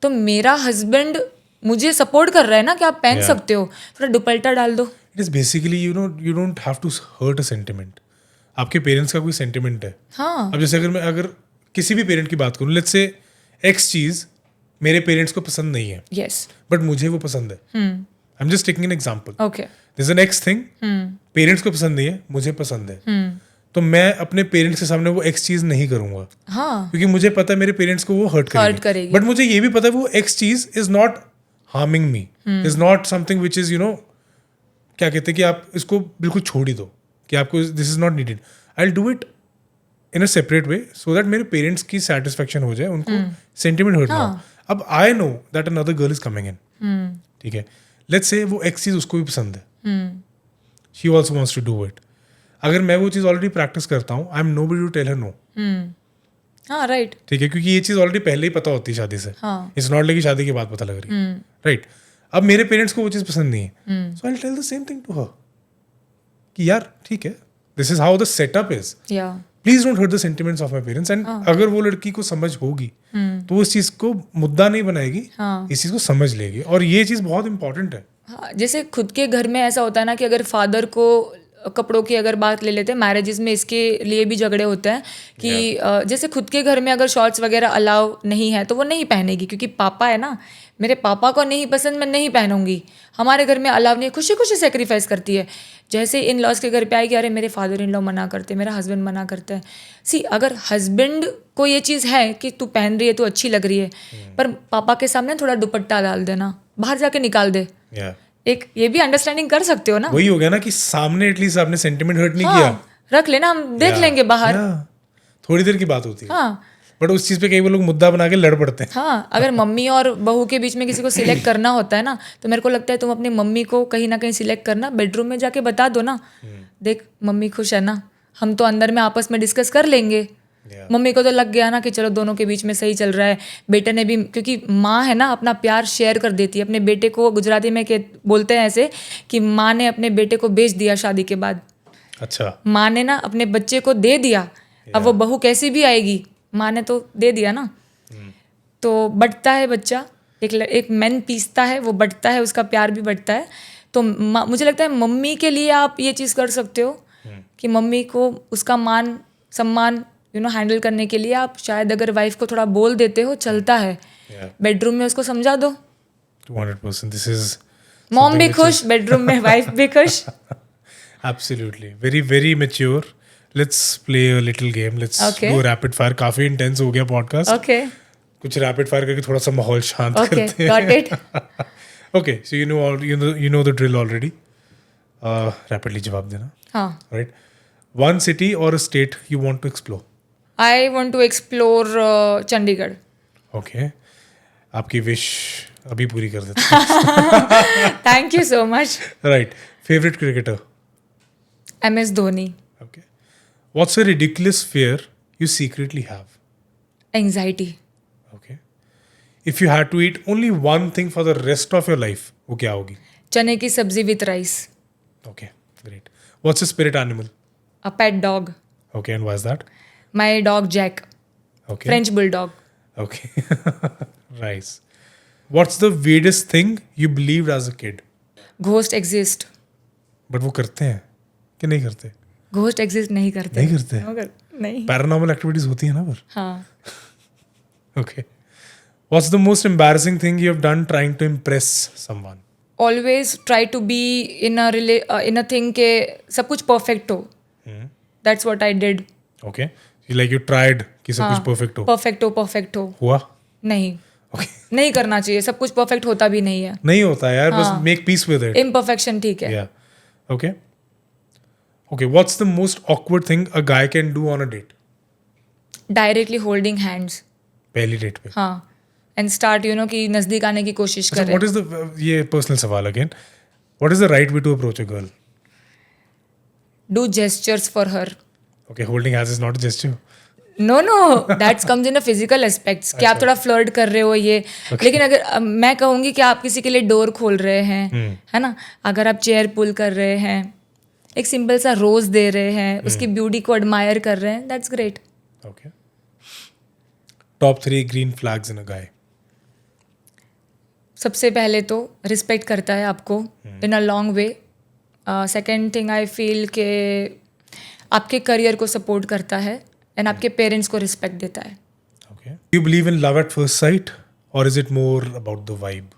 तो मेरा हस्बैंड मुझे सपोर्ट कर रहा है ना कि आप पहन सकते हो, थोड़ा दुपट्टा डाल दो। It is basically you don't have to hurt a sentiment. आपके पेरेंट्स का कोई सेंटिमेंट है। हाँ अब जैसे अगर किसी भी पेरेंट की बात करूँ, लेट्स से एक्स चीज मेरे पेरेंट्स को पसंद नहीं है, यस बट मुझे वो पसंद है। I am just taking an example. Okay this an ex thing, parents को पसंद नहीं है, मुझे पसंद है, तो मैं अपने पेरेंट्स के सामने वो एक्स चीज नहीं करूंगा, हाँ क्योंकि मुझे पता है मेरे पेरेंट्स को वो हर्ट करेगी। बट मुझे ये भी पता है वो एक्स चीज is not harming me, is not something which is क्या कहते हैं कि आप इसको बिल्कुल छोड़ ही दो, कि आपको this is not needed. I will do it in a separate way so that मेरे पेरेंट्स की सेटिस्फेक्शन हो जाए, उनको सेंटिमेंट हर्ट ना हो। अब I know that another girl is coming in, ठीक है, लेट्स से वो एक्स चीज उसको भी पसंद है, she also wants to do it. अगर मैं वो चीज़ ऑलरेडी प्रैक्टिस करता हूँ, I am nobody to tell her no, हाँ राइट, ठीक है, क्योंकि ये चीज़ ऑलरेडी पहले ही पता होती है शादी से। हाँ इट्स नॉट लाइक कि शादी के बाद पता लग रही है, राइट। अब मेरे पेरेंट्स को वो चीज़ पसंद नहीं है, so I tell the same thing to her कि यार ठीक है, this is how the setup is, या please don't hurt the sentiments of my parents. And अगर वो लड़की को समझ होगी तो उस चीज़ को मुद्दा नहीं बनाएगी, हाँ इस चीज़ को समझ लेगी, और ये चीज़ बहुत इंपॉर्टेंट है। हाँ, जैसे खुद के घर में ऐसा होता है ना कि अगर फादर को कपड़ों की अगर बात ले लेते हैं, मैरिजेस में इसके लिए भी झगड़े होते हैं कि जैसे खुद के घर में अगर शॉर्ट्स वगैरह अलाउ नहीं है तो वो नहीं पहनेगी, क्योंकि पापा है ना, मेरे पापा को नहीं पसंद, मैं नहीं पहनूंगी, हमारे घर में अलाउ नहीं है, खुशी खुशी सेक्रीफाइस करती है। जैसे इन लॉज के घर पे आएगी, अरे मेरे फादर इन लॉ मना करते हैं, मेरा हस्बैंड मना करता है। सी अगर हस्बैंड को ये चीज़ है कि तू पहन रही है, तू अच्छी लग रही है, पर पापा के सामने थोड़ा दुपट्टा डाल देना, बाहर जाके निकाल दे, एक ये भी अंडरस्टैंडिंग कर सकते हो ना। वही हो गया ना कि सामने एटलीस्ट आपने सेंटिमेंट हर्ट नहीं हाँ, किया, रख लेना, हम देख लेंगे बाहर। थोड़ी देर की बात होती है, हाँ बट उस चीज पे कई लोग मुद्दा बना के लड़ पड़ते हैं। हाँ, अगर मम्मी और बहू के बीच में किसी को सिलेक्ट करना होता है ना, तो मेरे को लगता है तुम अपनी मम्मी को कहीं ना कहीं सिलेक्ट करना, बेडरूम में जाके बता दो ना, देख मम्मी खुश है ना, हम तो अंदर में आपस में डिस्कस कर लेंगे। मम्मी को तो लग गया ना कि चलो दोनों के बीच में सही चल रहा है, बेटे ने भी, क्योंकि माँ है ना अपना प्यार शेयर कर देती है अपने बेटे को। गुजराती में बोलते हैं ऐसे कि माँ ने अपने बेटे को बेच दिया शादी के बाद। अच्छा, माँ ने ना अपने बच्चे को दे दिया, अब वो बहू कैसी भी आएगी, माँ ने तो दे दिया ना, तो बढ़ता है बच्चा, एक मैन पीसता है, वो बढ़ता है, उसका प्यार भी बढ़ता है। तो मुझे लगता है मम्मी के लिए आप ये चीज़ कर सकते हो कि मम्मी को उसका मान सम्मान हैंडल करने के लिए आप शायद अगर वाइफ को थोड़ा बोल देते हो, चलता है, बेडरूम में उसको समझा दो, 200%. This is मॉम भी खुश, बेडरूम में वाइफ भी खुश। absolutely very very mature. Let's play a little game. Let's do a rapid fire. काफी intense हो गया podcast. ओके कुछ rapid fire करके थोड़ा सा माहौल शांत ओके, करते हैं. Got it. Okay, so you know the drill already. Rapidly जवाब देना. हाँ, Right. One city or a state you want to explore. I want to explore Chandigarh. Okay. आपकी विश अभी पूरी कर देते हैं. Thank you so much. Right. Favorite cricketer. MS Dhoni. Okay. What's a ridiculous fear you secretly have? Anxiety. Okay. If you had to eat only one thing for the rest of your life, वो क्या होगी? चने की सब्जी with rice. Okay, great. What's a spirit animal? A pet dog. Okay, and why is that? My dog Jack, Okay. French bulldog. Okay. Nice. What's the weirdest thing you believed as a kid? Ghost exist. But वो करते हैं कि नहीं करते? Ghost exist नहीं करते। नहीं करते? मगर नहीं। Paranormal activities होती है ना पर? हाँ, Okay. What's the most embarrassing thing you have done trying to impress someone? Always try to be in a thing के सब कुछ परफेक्ट हो। That's what I did. Okay. You tried कि सब कुछ perfect हो. परफेक्ट हो। हुआ? नहीं, Okay. नहीं करना चाहिए, सब कुछ परफेक्ट होता भी नहीं है। नहीं होता यार, बस make peace with it. Imperfection ठीक है। Yeah. Okay. Okay. What's the most awkward thing a guy can do on a date? Directly holding hands. पहली डेट पे. हाँ, एंड स्टार्ट कि नजदीक आने की कोशिश अच्छा, करें। what is the ये personal सवाल again. What is the right way to approach a girl? Do gestures for her. Okay, holding hands is not a gesture. No that's comes in a physical aspects कि आप थोड़ा flirt कर रहे हो ये लेकिन अगर मैं कहूँगी कि आप किसी के लिए डोर खोल रहे हैं है ना, अगर आप चेयर पुल कर रहे हैं, एक सिंपल सा रोज दे रहे हैं, उसकी ब्यूटी को एडमायर कर रहे हैं, that's great. Okay. Top 3 green flags in a guy. सबसे पहले तो रिस्पेक्ट करता है आपको in a long way. Second thing I feel के आपके करियर को सपोर्ट करता है एंड आपके पेरेंट्स को रिस्पेक्ट देता है. Okay. Do you believe in love at first sight or is it more about the vibe?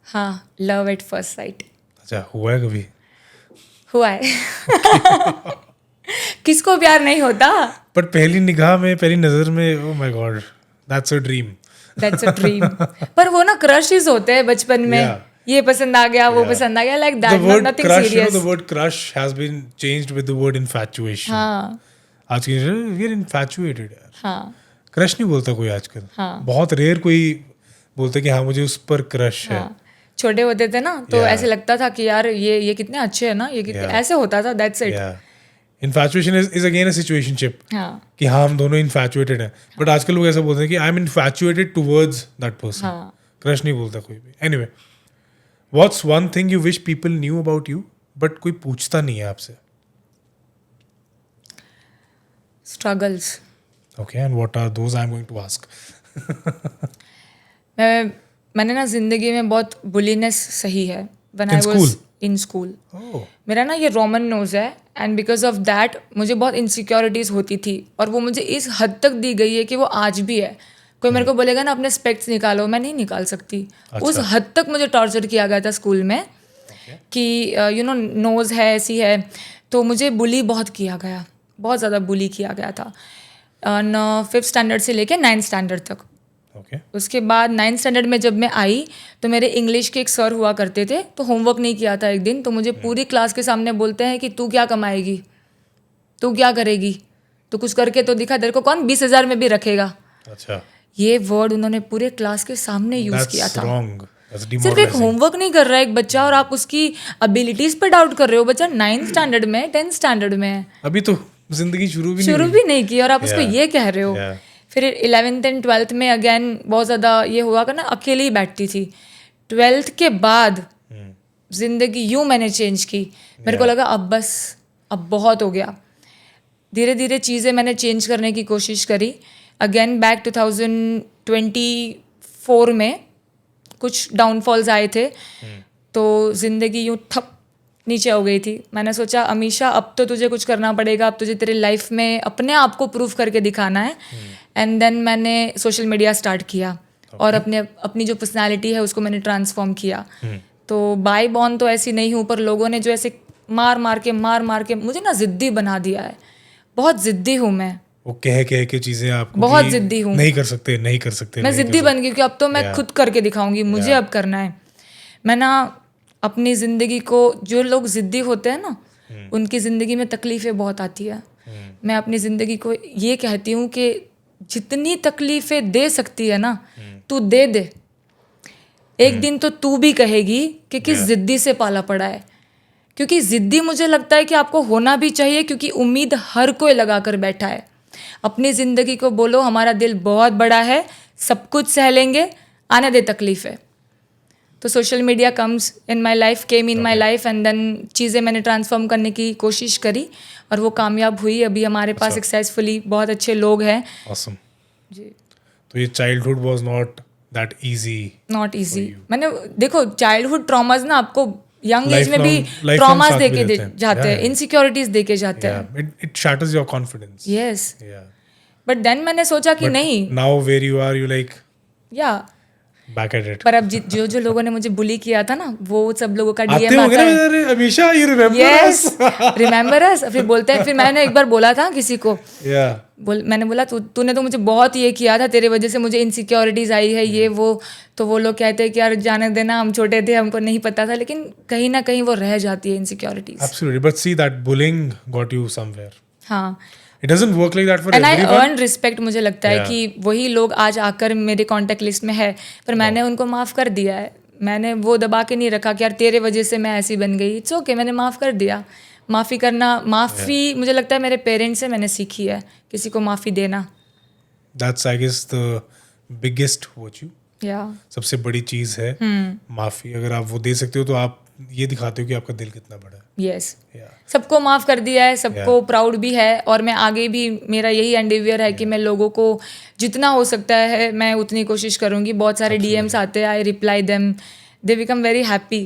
हाँ, लव एट फर्स्ट साइट अच्छा, हुआ है कभी? हुआ है. किसको प्यार नहीं होता? पर पहली निगाह में, पहली नजर में, oh my god, that's a dream. That's a dream. पर वो ना क्रशेस होते हैं बचपन में. Yeah. ये पसंद आ गया, वो पसंद आ गया, like The that, word nothing crush, serious. the word crush has been changed with the word infatuation. हाँ आज की we are infatuated यार. हाँ क्रश नहीं बोलता कोई आजकल. हाँ. बहुत रेयर कोई बोलता कि हाँ मुझे उस पर क्रश है. हाँ. छोटे होते थे ना तो Yeah. ऐसे लगता था कि यार ये कितने अच्छे है ना, ये कितने Yeah. ऐसे होता था. That's it. Yeah. Infatuation is again a situationship. हाँ कि हाँ हम दोनों infatuated हैं. But आजकल लोग ऐसा बोलते हैं कि I'm infatuated towards that person. हाँ. क्रश नहीं बोलता कोई भी. Anyway, what's one thing you wish people knew about you but कोई पूछता नहीं है आपसे? Struggles. Okay, and what are those? I'm going to ask. मैंने ना जिंदगी में बहुत बुलीनेस सही है. When In I was school? In school. Oh. मेरा ना ये रोमन नोज है एंड बिकॉज ऑफ दैट मुझे बहुत इनसिक्योरिटीज होती थी और वो मुझे इस हद तक दी गई है कि वो आज भी है. कोई मेरे को बोलेगा ना अपने स्पेक्ट्स निकालो, मैं नहीं निकाल सकती. उस हद तक मुझे टॉर्चर किया गया था स्कूल में कि यू नो नोज है, ऐसी है. तो मुझे बुली बहुत किया गया, बहुत ज़्यादा बुली किया गया था. 5th स्टैंडर्ड से लेके 9th स्टैंडर्ड तक. Okay. उसके बाद 9th स्टैंडर्ड में जब मैं आई तो मेरे इंग्लिश के एक सर हुआ करते थे, तो होमवर्क नहीं किया था एक दिन, तो मुझे पूरी क्लास के सामने बोलते हैं कि तू क्या कमाएगी, तू क्या करेगी, तू कुछ करके तो दिखा, तेरे को कौन 20,000 में भी रखेगा. अच्छा. ये वर्ड उन्होंने पूरे क्लास के सामने यूज किया That's था. wrong. That's सिर्फ एक demoralizing. होमवर्क नहीं कर रहा है एक बच्चा और आप उसकी एबिलिटीज पे डाउट कर रहे हो. बच्चा 9th स्टैंडर्ड में, 10th स्टैंडर्ड में है, अभी तो जिंदगी शुरू भी नहीं शुरू हुई. भी नहीं की और आप उसको Yeah. ये कह रहे हो. Yeah. फिर 11th एंड 12th में अगेन बहुत ज़्यादा ये हुआ कि ना अकेले ही बैठती थी. 12th के बाद जिंदगी यूं मैंने चेंज की. मेरे को लगा अब बस, अब बहुत हो गया. धीरे धीरे चीज़ें मैंने चेंज करने की कोशिश करी. अगेन बैक 2024 में कुछ डाउनफॉल्स आए थे तो ज़िंदगी यूं ठप नीचे हो गई थी. मैंने सोचा अमीशा अब तो तुझे कुछ करना पड़ेगा, अब तुझे तेरे लाइफ में अपने आप को प्रूव करके दिखाना है. एंड देन मैंने सोशल मीडिया स्टार्ट किया और अपनी जो पर्सनालिटी है उसको मैंने ट्रांसफॉर्म किया. तो बाय बॉर्न तो ऐसी नहीं हूँ, पर लोगों ने जो ऐसे मार मार के मुझे ना ज़िद्दी बना दिया है. बहुत ज़िद्दी हूँ मैं. वो कह के चीजें आपको बहुत कि जिद्दी हूँ. नहीं कर सकते. मैं जिद्दी बन गई कि अब तो मैं खुद करके दिखाऊंगी, मुझे अब करना है. मैं ना अपनी ज़िंदगी को, जो लोग ज़िद्दी होते हैं ना उनकी ज़िंदगी में तकलीफ़ें बहुत आती है. मैं अपनी ज़िंदगी को ये कहती हूँ कि जितनी तकलीफ़ें दे सकती है ना तू दे दे. एक दिन तो तू भी कहेगी कि किस ज़िद्दी से पाला पड़ा है. क्योंकि ज़िद्दी मुझे लगता है कि आपको होना भी चाहिए, क्योंकि उम्मीद हर कोई लगा कर बैठा है. अपनी ज़िंदगी को बोलो हमारा दिल बहुत बड़ा है, सब कुछ सह लेंगे, आने दे तकलीफ़ें. तो social media came in my life and then चीज़ें मैंने ट्रांसफॉर्म करने की कोशिश करी और वो कामयाब हुई. अभी हमारे पास सक्सेसफुली बहुत अच्छे लोग हैं. Awesome. जी. तो ये childhood was not that easy. Not easy. मैंने देखो चाइल्डहुड ट्रॉमाज ना आपको यंग एज में भी Lifelong ट्रॉमाज साथ दे भी के रहते हैं. जाते हैं, इनसिक्योरिटीज दे के जाते हैं. It shatters your confidence. Yes. Yeah. But then मैंने सोचा कि नहीं, now where you are, you like या बैक एट इट. पर अब जो लोगों ने मुझे बुली किया था ना वो सब लोगों का आते डीएम होंगे आता ना है. अरे हमेशा यू रिमेंबर यस, रिमेंबर अस. फिर बोलते हैं, फिर मैंने एक बार बोला था किसी को, या मैंने बोला तूने तो मुझे बहुत ये किया था, तेरे वजह से मुझे इनसिक्योरिटीज आई है ये वो. तो वो लोग कहते हैं कि यार जाने देना, हम छोटे थे, हमको नहीं पता था. लेकिन कहीं ना कहीं वो रह जाती है insecurities. Absolutely. But see that bullying got you somewhere. हाँ. It doesn't work like that for and I everyone. Earn respect. मुझे लगता है कि वही लोग आज आकर मेरे कॉन्टेक्ट लिस्ट में है, पर मैंने उनको माफ़ कर दिया है. मैंने वो दबा के नहीं रखा कि यार तेरे वजह से मैं ऐसी बन गई. इट्स ओके, मैंने माफ़ कर दिया. माफ़ी करना, माफ़ी मुझे लगता है मेरे पेरेंट्स से मैंने सीखी है, किसी को माफ़ी देना। That's I guess the biggest virtue, या सबसे बड़ी चीज़ है माफ़ी। अगर आप वो दे सकते हो तो आप ये दिखाते हो कि आपका दिल कितना बड़ा है। Yes, Yeah. सबको माफ़ कर दिया है, सबको प्राउड भी है, और मैं आगे भी, मेरा यही एंडेवियर है कि मैं लोगों को जितना हो सकता है मैं उतनी कोशिश करूँगी। बहुत सारे DMs आते हैं, I reply them, they become very happy.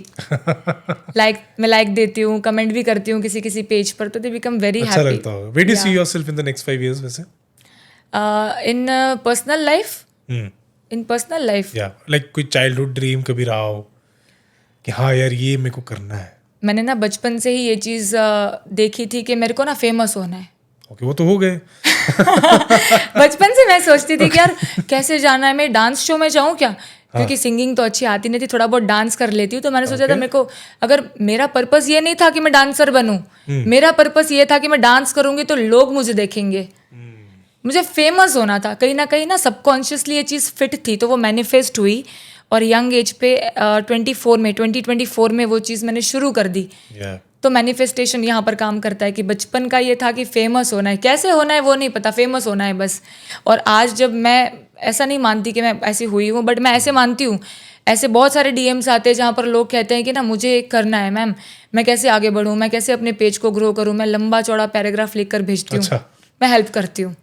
मैं लाइक देती हूँ, कमेंट भी करती हूँ किसी किसी पेज पर, तो दे बिकम वेरी अच्छा हैप्पी। लगता होगा। Where do you see yourself in the next 5 years वैसे? इन पर्सनल लाइफ, इन पर्सनल लाइफ या लाइक कोई चाइल्डहुड ड्रीम कभी रहा हो कि हाँ यार ये मेरे को करना है? मैंने ना बचपन से ही ये चीज़ देखी थी कि मेरे को ना फेमस होना है। ओके, वो तो हो गए। बचपन से मैं सोचती थी कि यार कैसे जाना है, मैं डांस शो में जाऊँ क्या, क्योंकि सिंगिंग तो अच्छी आती नहीं थी, थोड़ा बहुत डांस कर लेती हूँ। तो मैंने सोचा था मेरे को, अगर मेरा पर्पस ये नहीं था कि मैं डांसर बनूं, मेरा पर्पस ये था कि मैं डांस करूंगी तो लोग मुझे देखेंगे, मुझे फेमस होना था। कहीं ना सबकॉन्शियसली ये चीज़ फिट थी, तो वो मैनिफेस्ट हुई, और यंग एज पे 2024 में वो चीज़ मैंने शुरू कर दी। Yeah. तो मैनिफेस्टेशन यहाँ पर काम करता है कि बचपन का ये था कि फेमस होना है, कैसे होना है वो नहीं पता, फेमस होना है बस। और आज जब मैं ऐसा नहीं मानती कि मैं ऐसी हुई हूँ, बट मैं ऐसे मानती हूँ, ऐसे बहुत सारे DMs आते हैं जहाँ पर लोग कहते हैं कि ना मुझे करना है मैम, मैं कैसे आगे बढ़ूँ, मैं कैसे अपने पेज को ग्रो करूँ, मैं लंबा चौड़ा पैराग्राफ लिख कर भेजती हूँ। अच्छा। मैं हेल्प करती हूँ।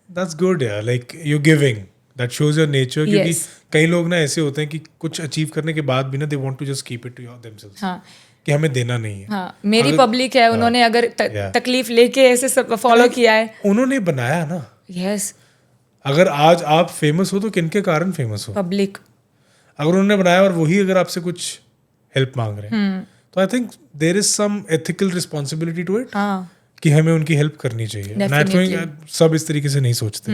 That's good यार, like you're giving, that shows your nature। क्योंकि Yes. कई लोग ना ऐसे होते हैं कि कुछ अचीव करने के बाद भी ना they want to just keep it to themselves, हाँ कि हमें देना नहीं है। हाँ, मेरी पब्लिक है, उन्होंने अगर तकलीफ लेके ऐसे सब फॉलो किया है। उन्होंने बनाया ना। यस, अगर आज आप फेमस हो तो किनके कारण फेमस हो? पब्लिक। अगर उन्होंने बनाया और वही अगर आपसे कुछ हेल्प मांग रहे हैं, तो I think there is some ethical responsibility to it, हाँ, कि हमें उनकी हेल्प करनी चाहिए। And I think सब इस तरीके से नहीं सोचते।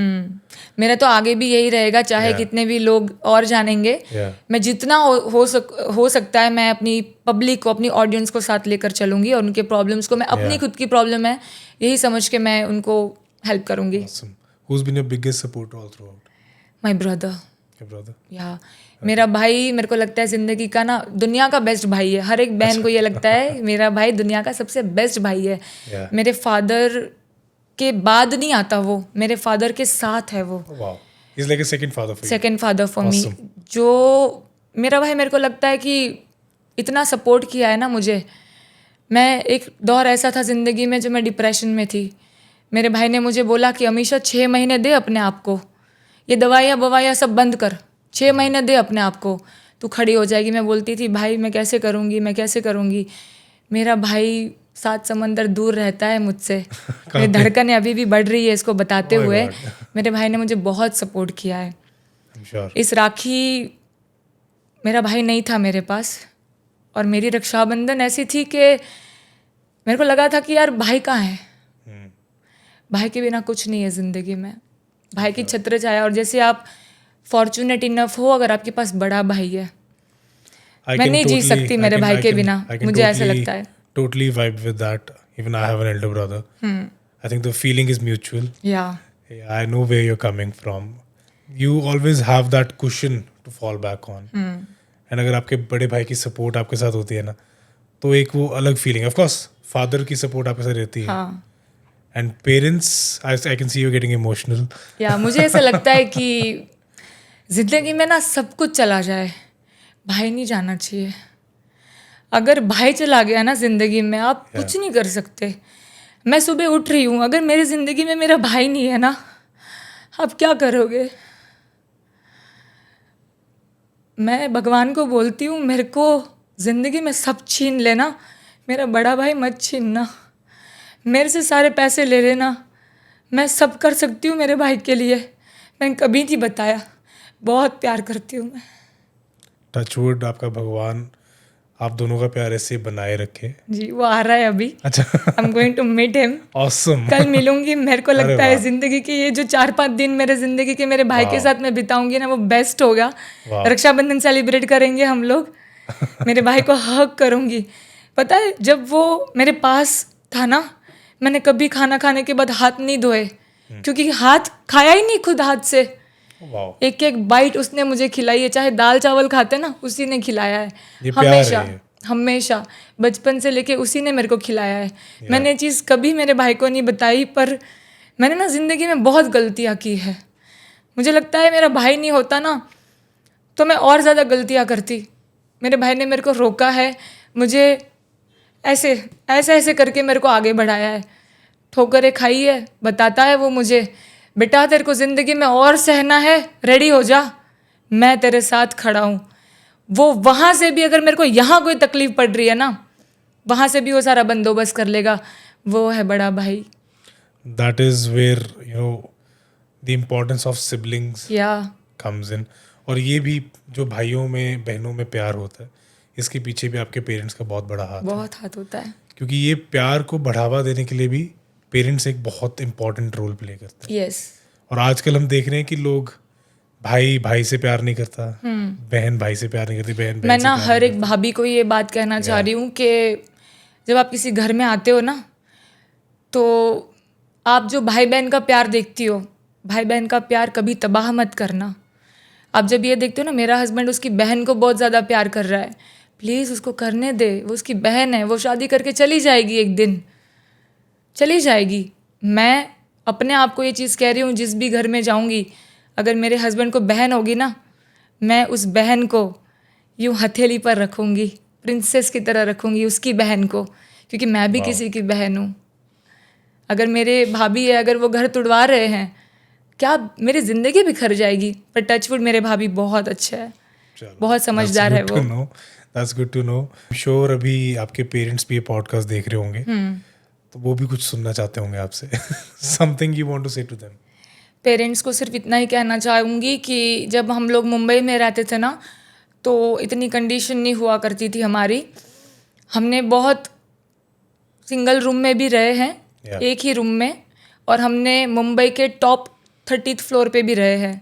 मेरा तो आगे भी यही रहेगा, चाहे कितने भी लोग और जानेंगे। Yeah. मैं जितना हो सकता है मैं अपनी पब्लिक को, अपनी ऑडियंस को साथ लेकर चलूंगी, और उनके प्रॉब्लम्स को मैं अपनी खुद की प्रॉब्लम है यही समझ के मैं उनको हेल्प करूंगी। Awesome. Who's been your biggest supporter all throughout? My brother. Your brother? या मेरा भाई, मेरे को लगता है ज़िंदगी का ना दुनिया का बेस्ट भाई है। हर एक बहन को ये लगता है मेरा भाई दुनिया का सबसे बेस्ट भाई है। Yeah. मेरे फादर के बाद नहीं आता वो, मेरे फादर के साथ है वो। Oh, wow. He's like a second father for you. Second father for me. Awesome. जो मेरा भाई, मेरे को लगता है कि इतना सपोर्ट किया है ना मुझे। मैं एक दौर ऐसा था ज़िंदगी में जब मैं डिप्रेशन में थी, मेरे भाई ने मुझे बोला कि अमीशा 6 महीने दे अपने आप को, ये दवाइयाँ सब बंद कर, 6 महीने दे अपने आप को, तू खड़ी हो जाएगी। मैं बोलती थी भाई मैं कैसे करूँगी। मेरा भाई 7 समंदर दूर रहता है मुझसे। मेरी धड़कनें अभी भी बढ़ रही है इसको बताते हुए। मेरे भाई ने मुझे बहुत सपोर्ट किया है। I'm sure. इस राखी मेरा भाई नहीं था मेरे पास, और मेरी रक्षाबंधन ऐसी थी कि मेरे को लगा था कि यार भाई कहाँ है। भाई के बिना कुछ नहीं है ज़िंदगी में, भाई की छत्र छाया। और जैसे आप फॉर्चुनेट इनफ हो, अगर आपके पास बड़ा भाई है, मैं नहीं जी सकती मेरे भाई के बिना, मुझे ऐसा लगता है। Totally vibe with that. Even I have an elder brother. I think the feeling is mutual. Yeah. Yeah, I know where you're coming from. You always have that cushion to fall back on. And अगर आपके बड़े भाई की support आपके साथ होती है ना, तो एक वो अलग फीलिंग। ऑफ कोर्स फादर की सपोर्ट आपके साथ रहती है, हाँ, and parents, I can see you getting emotional. या मुझे ऐसा लगता है कि जिंदगी में ना सब कुछ चला जाए, भाई नहीं जाना चाहिए। अगर भाई चला गया ना जिंदगी में, आप कुछ नहीं कर सकते। मैं सुबह उठ रही हूँ, अगर मेरी जिंदगी में मेरा भाई नहीं है ना, आप क्या करोगे? मैं भगवान को बोलती हूँ मेरे को ज़िंदगी में सब छीन लेना, मेरा बड़ा भाई मत छीनना। मेरे से सारे पैसे ले लेना, मैं सब कर सकती हूँ मेरे भाई के लिए। मैंने कभी नहीं बताया, बहुत प्यार करती हूँ मैं। टचवुड, आपका भगवान आप दोनों का प्यार ऐसे बनाए रखे। जी, वो आ रहा है अभी। अच्छा। I am going to meet him. Awesome. कल मिलूंगी। मेरे को लगता है जिंदगी की ये जो 4-5 दिन मेरे जिंदगी के मेरे भाई के साथ मैं बिताऊंगी ना, वो बेस्ट होगा। रक्षाबंधन सेलिब्रेट करेंगे हम लोग। मेरे भाई को हग करूंगी। पता है जब वो मेरे पास था ना, मैंने कभी खाना खाने के बाद हाथ नहीं धोए, क्योंकि हाथ खाया ही नहीं खुद हाथ से। एक एक बाइट उसने मुझे खिलाई है, चाहे दाल चावल खाते ना, उसी ने खिलाया है ये हमेशा। हमेशा बचपन से लेके उसी ने मेरे को खिलाया है। मैंने ये चीज़ कभी मेरे भाई को नहीं बताई, पर मैंने ना ज़िंदगी में बहुत गलतियाँ की है। मुझे लगता है मेरा भाई नहीं होता ना तो मैं और ज़्यादा गलतियाँ करती। मेरे भाई ने मेरे को रोका है, मुझे ऐसे ऐसे ऐसे करके मेरे को आगे बढ़ाया है। ठोकरें खाई है, बताता है वो मुझे, बेटा तेरे को ज़िंदगी में और सहना है, रेडी हो जा, मैं तेरे साथ खड़ा हूँ। वो वहाँ से भी अगर मेरे को यहाँ कोई तकलीफ पड़ रही है ना, वहाँ से भी वो सारा बंदोबस्त कर लेगा। वो है बड़ा भाई। That is where the importance of siblings या comes in. और ये भी जो भाइयों में बहनों में प्यार होता है, इसके पीछे भी आपके पेरेंट्स का बहुत बड़ा हाथ है, बहुत हाथ होता है। क्योंकि ये प्यार को बढ़ावा देने के लिए भी पेरेंट्स एक बहुत इंपॉर्टेंट रोल प्ले करते हैं। यस। और आजकल हम देख रहे हैं कि लोग भाई भाई से प्यार नहीं करता, बहन भाई से प्यार नहीं करती, बहन बहन मैं से ना प्यार हर नहीं एक भाभी को ये बात कहना चाह रही हूँ कि जब आप किसी घर में आते हो ना, तो आप जो भाई बहन का प्यार देखती हो, भाई बहन का प्यार कभी तबाह मत करना। आप जब ये देखते हो ना, मेरा हस्बैंड उसकी बहन को बहुत ज़्यादा प्यार कर रहा है, प्लीज़ उसको करने दे, वो उसकी बहन है, वो शादी करके चली जाएगी, एक दिन चली जाएगी। मैं अपने आप को ये चीज़ कह रही हूँ, जिस भी घर में जाऊँगी, अगर मेरे हस्बैंड को बहन होगी ना, मैं उस बहन को यूँ हथेली पर रखूँगी, प्रिंसेस की तरह रखूँगी उसकी बहन को, क्योंकि मैं भी किसी की बहन हूँ। अगर मेरे भाभी है, अगर वो घर तुड़वा रहे हैं, क्या मेरी ज़िंदगी बिखर जाएगी। पर टचवुड मेरे भाभी बहुत अच्छा है, बहुत समझदार है वो। That's good to know. Sure अभी आपके पेरेंट्स भी ये पॉडकास्ट देख रहे होंगे, तो वो भी कुछ सुनना चाहते होंगे आपसे। समथिंग यू वांट टू से टू देम। पेरेंट्स को सिर्फ इतना ही कहना चाहूँगी कि जब हम लोग मुंबई में रहते थे ना, तो इतनी कंडीशन नहीं हुआ करती थी हमारी। हमने बहुत सिंगल रूम में भी रहे हैं, एक ही रूम में, और हमने मुंबई के टॉप 30th फ्लोर पे भी रहे हैं।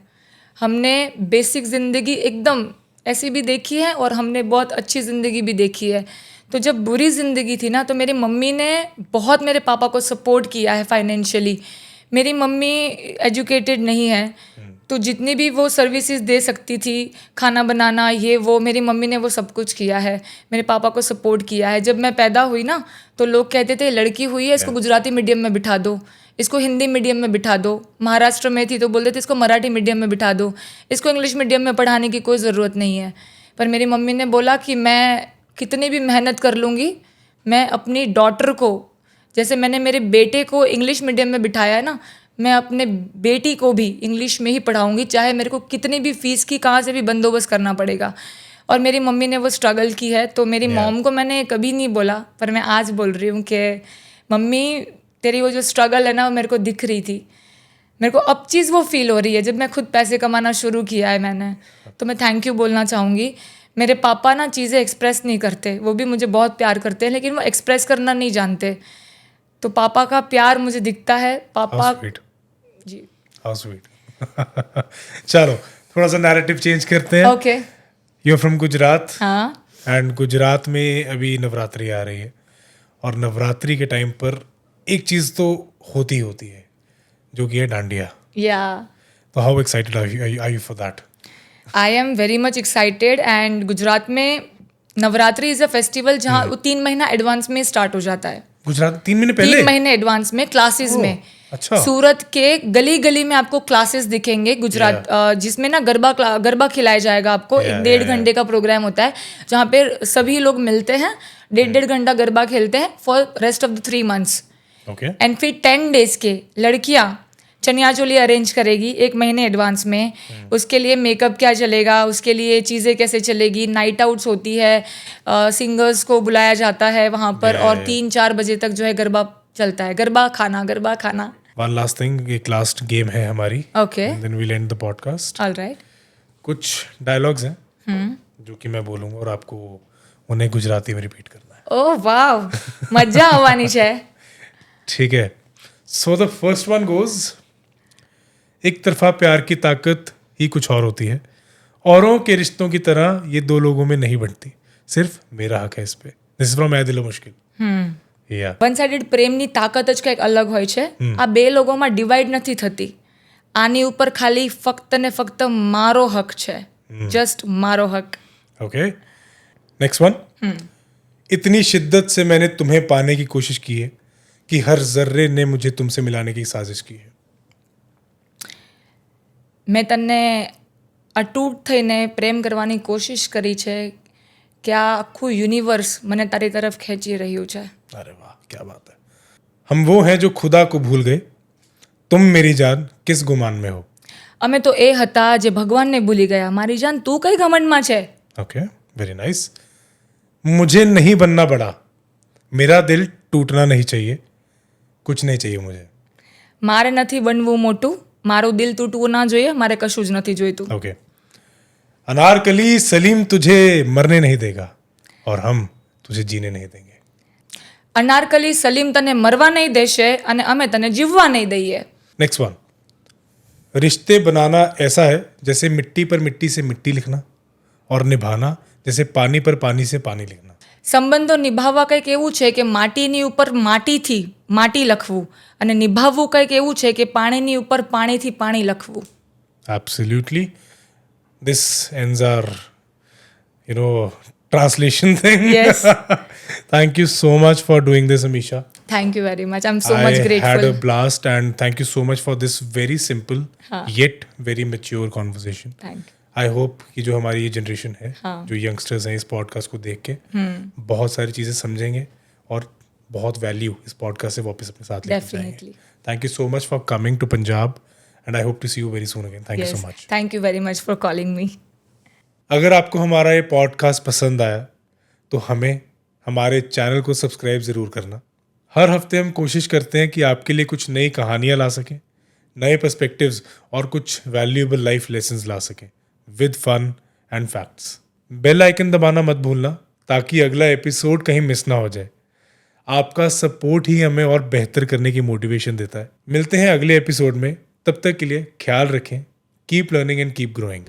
हमने बेसिक ज़िंदगी एकदम ऐसी भी देखी है और हमने बहुत अच्छी ज़िंदगी भी देखी है। तो जब बुरी ज़िंदगी थी ना, तो मेरी मम्मी ने बहुत मेरे पापा को सपोर्ट किया है फाइनेंशियली। मेरी मम्मी एजुकेटेड नहीं है, तो जितनी भी वो सर्विसेज दे सकती थी, खाना बनाना, ये वो, मेरी मम्मी ने वो सब कुछ किया है, मेरे पापा को सपोर्ट किया है। जब मैं पैदा हुई ना, तो लोग कहते थे लड़की हुई है, इसको गुजराती मीडियम में बिठा दो, इसको हिंदी मीडियम में बिठा दो। महाराष्ट्र में थी तो बोलते थे इसको मराठी मीडियम में बिठा दो, इसको इंग्लिश मीडियम में पढ़ाने की कोई ज़रूरत नहीं है। पर मेरी मम्मी ने बोला कि मैं कितनी भी मेहनत कर लूँगी, मैं अपनी डॉटर को, जैसे मैंने मेरे बेटे को इंग्लिश मीडियम में बिठाया है ना, मैं अपने बेटी को भी इंग्लिश में ही पढ़ाऊँगी, चाहे मेरे को कितनी भी फ़ीस की कहाँ से भी बंदोबस्त करना पड़ेगा। और मेरी मम्मी ने वो स्ट्रगल की है। तो मेरी मॉम को मैंने कभी नहीं बोला, पर मैं आज बोल रही हूँ कि मम्मी तेरी वो जो स्ट्रगल है ना, वो मेरे को दिख रही थी। मेरे को अब चीज़ वो फील हो रही है, जब मैं खुद पैसे कमाना शुरू किया है मैंने, तो मैं थैंक यू बोलना चाहूँगी। मेरे पापा ना चीज़ें एक्सप्रेस नहीं करते, वो भी मुझे बहुत प्यार करते हैं, लेकिन वो एक्सप्रेस करना नहीं जानते। तो पापा का प्यार मुझे दिखता है। पापा जी, हाउ स्वीट। चलो थोड़ा सा नैरेटिव चेंज करते हैं। Okay. You are from Gujarat, हाँ, एंड गुजरात में अभी नवरात्रि आ रही है, और नवरात्रि के टाइम पर एक चीज़ तो होती है, जो कि है डांडिया। या तो how excited are you for that? I am very much excited. And Gujarat में नवरात्रि इज़ अ फेस्टिवल जहाँ वो 3 महीना एडवांस में स्टार्ट हो जाता है। गुजरात 3 महीने पहले? 3 महीने एडवांस में क्लासेस में। अच्छा। सूरत के गली गली में आपको क्लासेस दिखेंगे गुजरात, जिसमें ना गरबा खिलाया जाएगा आपको। 1.5 घंटे का प्रोग्राम होता है, जहाँ पे सभी लोग मिलते हैं, 1.5 घंटा गरबा खेलते हैं for rest of the 3 months। Okay. And फिर 10 days के लड़कियाँ चनिया चोली अरेंज करेगी 1 महीने एडवांस में। उसके लिए मेकअप क्या चलेगा, उसके लिए चीज़ें कैसे चलेगी, नाइट आउट्स होती है, सिंगर्स को बुलाया जाता है वहाँ पर, और 3-4 बजे तक जो है गरबा चलता है। गरबा खाना। वन लास्ट थिंग, एक लास्ट गेम है हमारी, okay, then we'll end the podcast. Alright. कुछ डायलॉग्स हैं जो कि मैं बोलूँगा और आपको उन्हें गुजराती में रिपीट करना है। ओह वाव, मजा आवानी चाहिए। ठीक है। So the first one goes, एक तरफा प्यार की ताकत ही कुछ और होती है, औरों के रिश्तों की तरह ये 2 लोगों में नहीं बढ़ती, सिर्फ मेरा हक है इस पे। दिस इज फ्रॉम ए दिल मुश्किल। या વન સાઇડેડ પ્રેમની તાકાત જ કંઈક અલગ હોય છે. આ બે લોકોમાં ડિવાઈડ નથી થતી. આની ઉપર ખાલી ફક્ત ને ફક્ત મારો હક છે, જસ્ટ મારો હક. ओके, नेक्स्ट वन, इतनी शिद्दत से मैंने तुम्हें पाने की कोशिश की है कि हर जर्रे ने मुझे तुमसे मिलाने की साजिश की है. મેં તને અટૂટ થઈને પ્રેમ કરવાની કોશિશ કરી છે કે આ આખું યુનિવર્સ મને તારી તરફ ખેંચી રહ્યું છે. अरे वाह, क्या बात है. हम वो हैं जो खुदा को भूल गए. तुम मेरी जान किस गुमान में हो. અમે તો એ હતા જે ભગવાનને ભૂલી ગયા. મારી જાન તું કઈ ઘમંડમાં છે? Okay, very nice. मुझे नहीं बनना बड़ा, मेरा दिल टूटना नहीं चाहिए. कुछ नहीं चाहिए मुझे. મારે નથી બનવું મોટું, મારું દિલ તૂટવું ના જોઈએ, મારે કશું જ નથી જોઈતું. ओके. अनारकली सलीम तुझे मरने नहीं देगा और हम तुझे जीने नहीं देंगे. અનારકલી સલીમ તને મરવા નહીં દેશે અને અમે તને જીવવા નહીં દઈએ. Next one. रिश्ते बनाना ऐसा है जैसे मिट्टी पर मिट्टी से मिट्टी लिखना और निभाना जैसे पानी पर पानी से पानी लिखना. સંબંધો નિભાવવા કંઈક એવું છે કે માટીની ઉપર માટીથી માટી લખવું અને નિભાવવું કંઈક એવું છે કે પાણીની ઉપર પાણીથી પાણી લખવું. Absolutely. This ends our, translation thing. Yes. Thank you so much for doing this, Amisha. Thank you very much. I am so much I had grateful. a blast and thank you so much for this very simple yet very mature conversation. Thank you. I hope कि जो हमारी ये generation है, हाँ. जो youngsters हैं, इस podcast को देख के बहुत सारी चीज़ें समझेंगे और बहुत वैल्यू इस पॉडकास्ट से वापस अपने साथ लेके जाएंगे. Definitely. Thank you so much for coming to Punjab and I hope to see you very soon again. Thank you so much. Thank you very much for calling me. अगर आपको हमारा ये पॉडकास्ट पसंद आया तो हमें हमारे चैनल को सब्सक्राइब ज़रूर करना. हर हफ्ते हम कोशिश करते हैं कि आपके लिए कुछ नई कहानियाँ ला सकें, नए पर्सपेक्टिव्स और कुछ वैल्यूएबल लाइफ लेसन्स ला सकें with fun and facts. Bell icon दबाना मत भूलना ताकि अगला एपिसोड कहीं मिस ना हो जाए. आपका सपोर्ट ही हमें और बेहतर करने की मोटिवेशन देता है. मिलते हैं अगले एपिसोड में. तब तक के लिए ख्याल रखें. Keep learning and keep growing.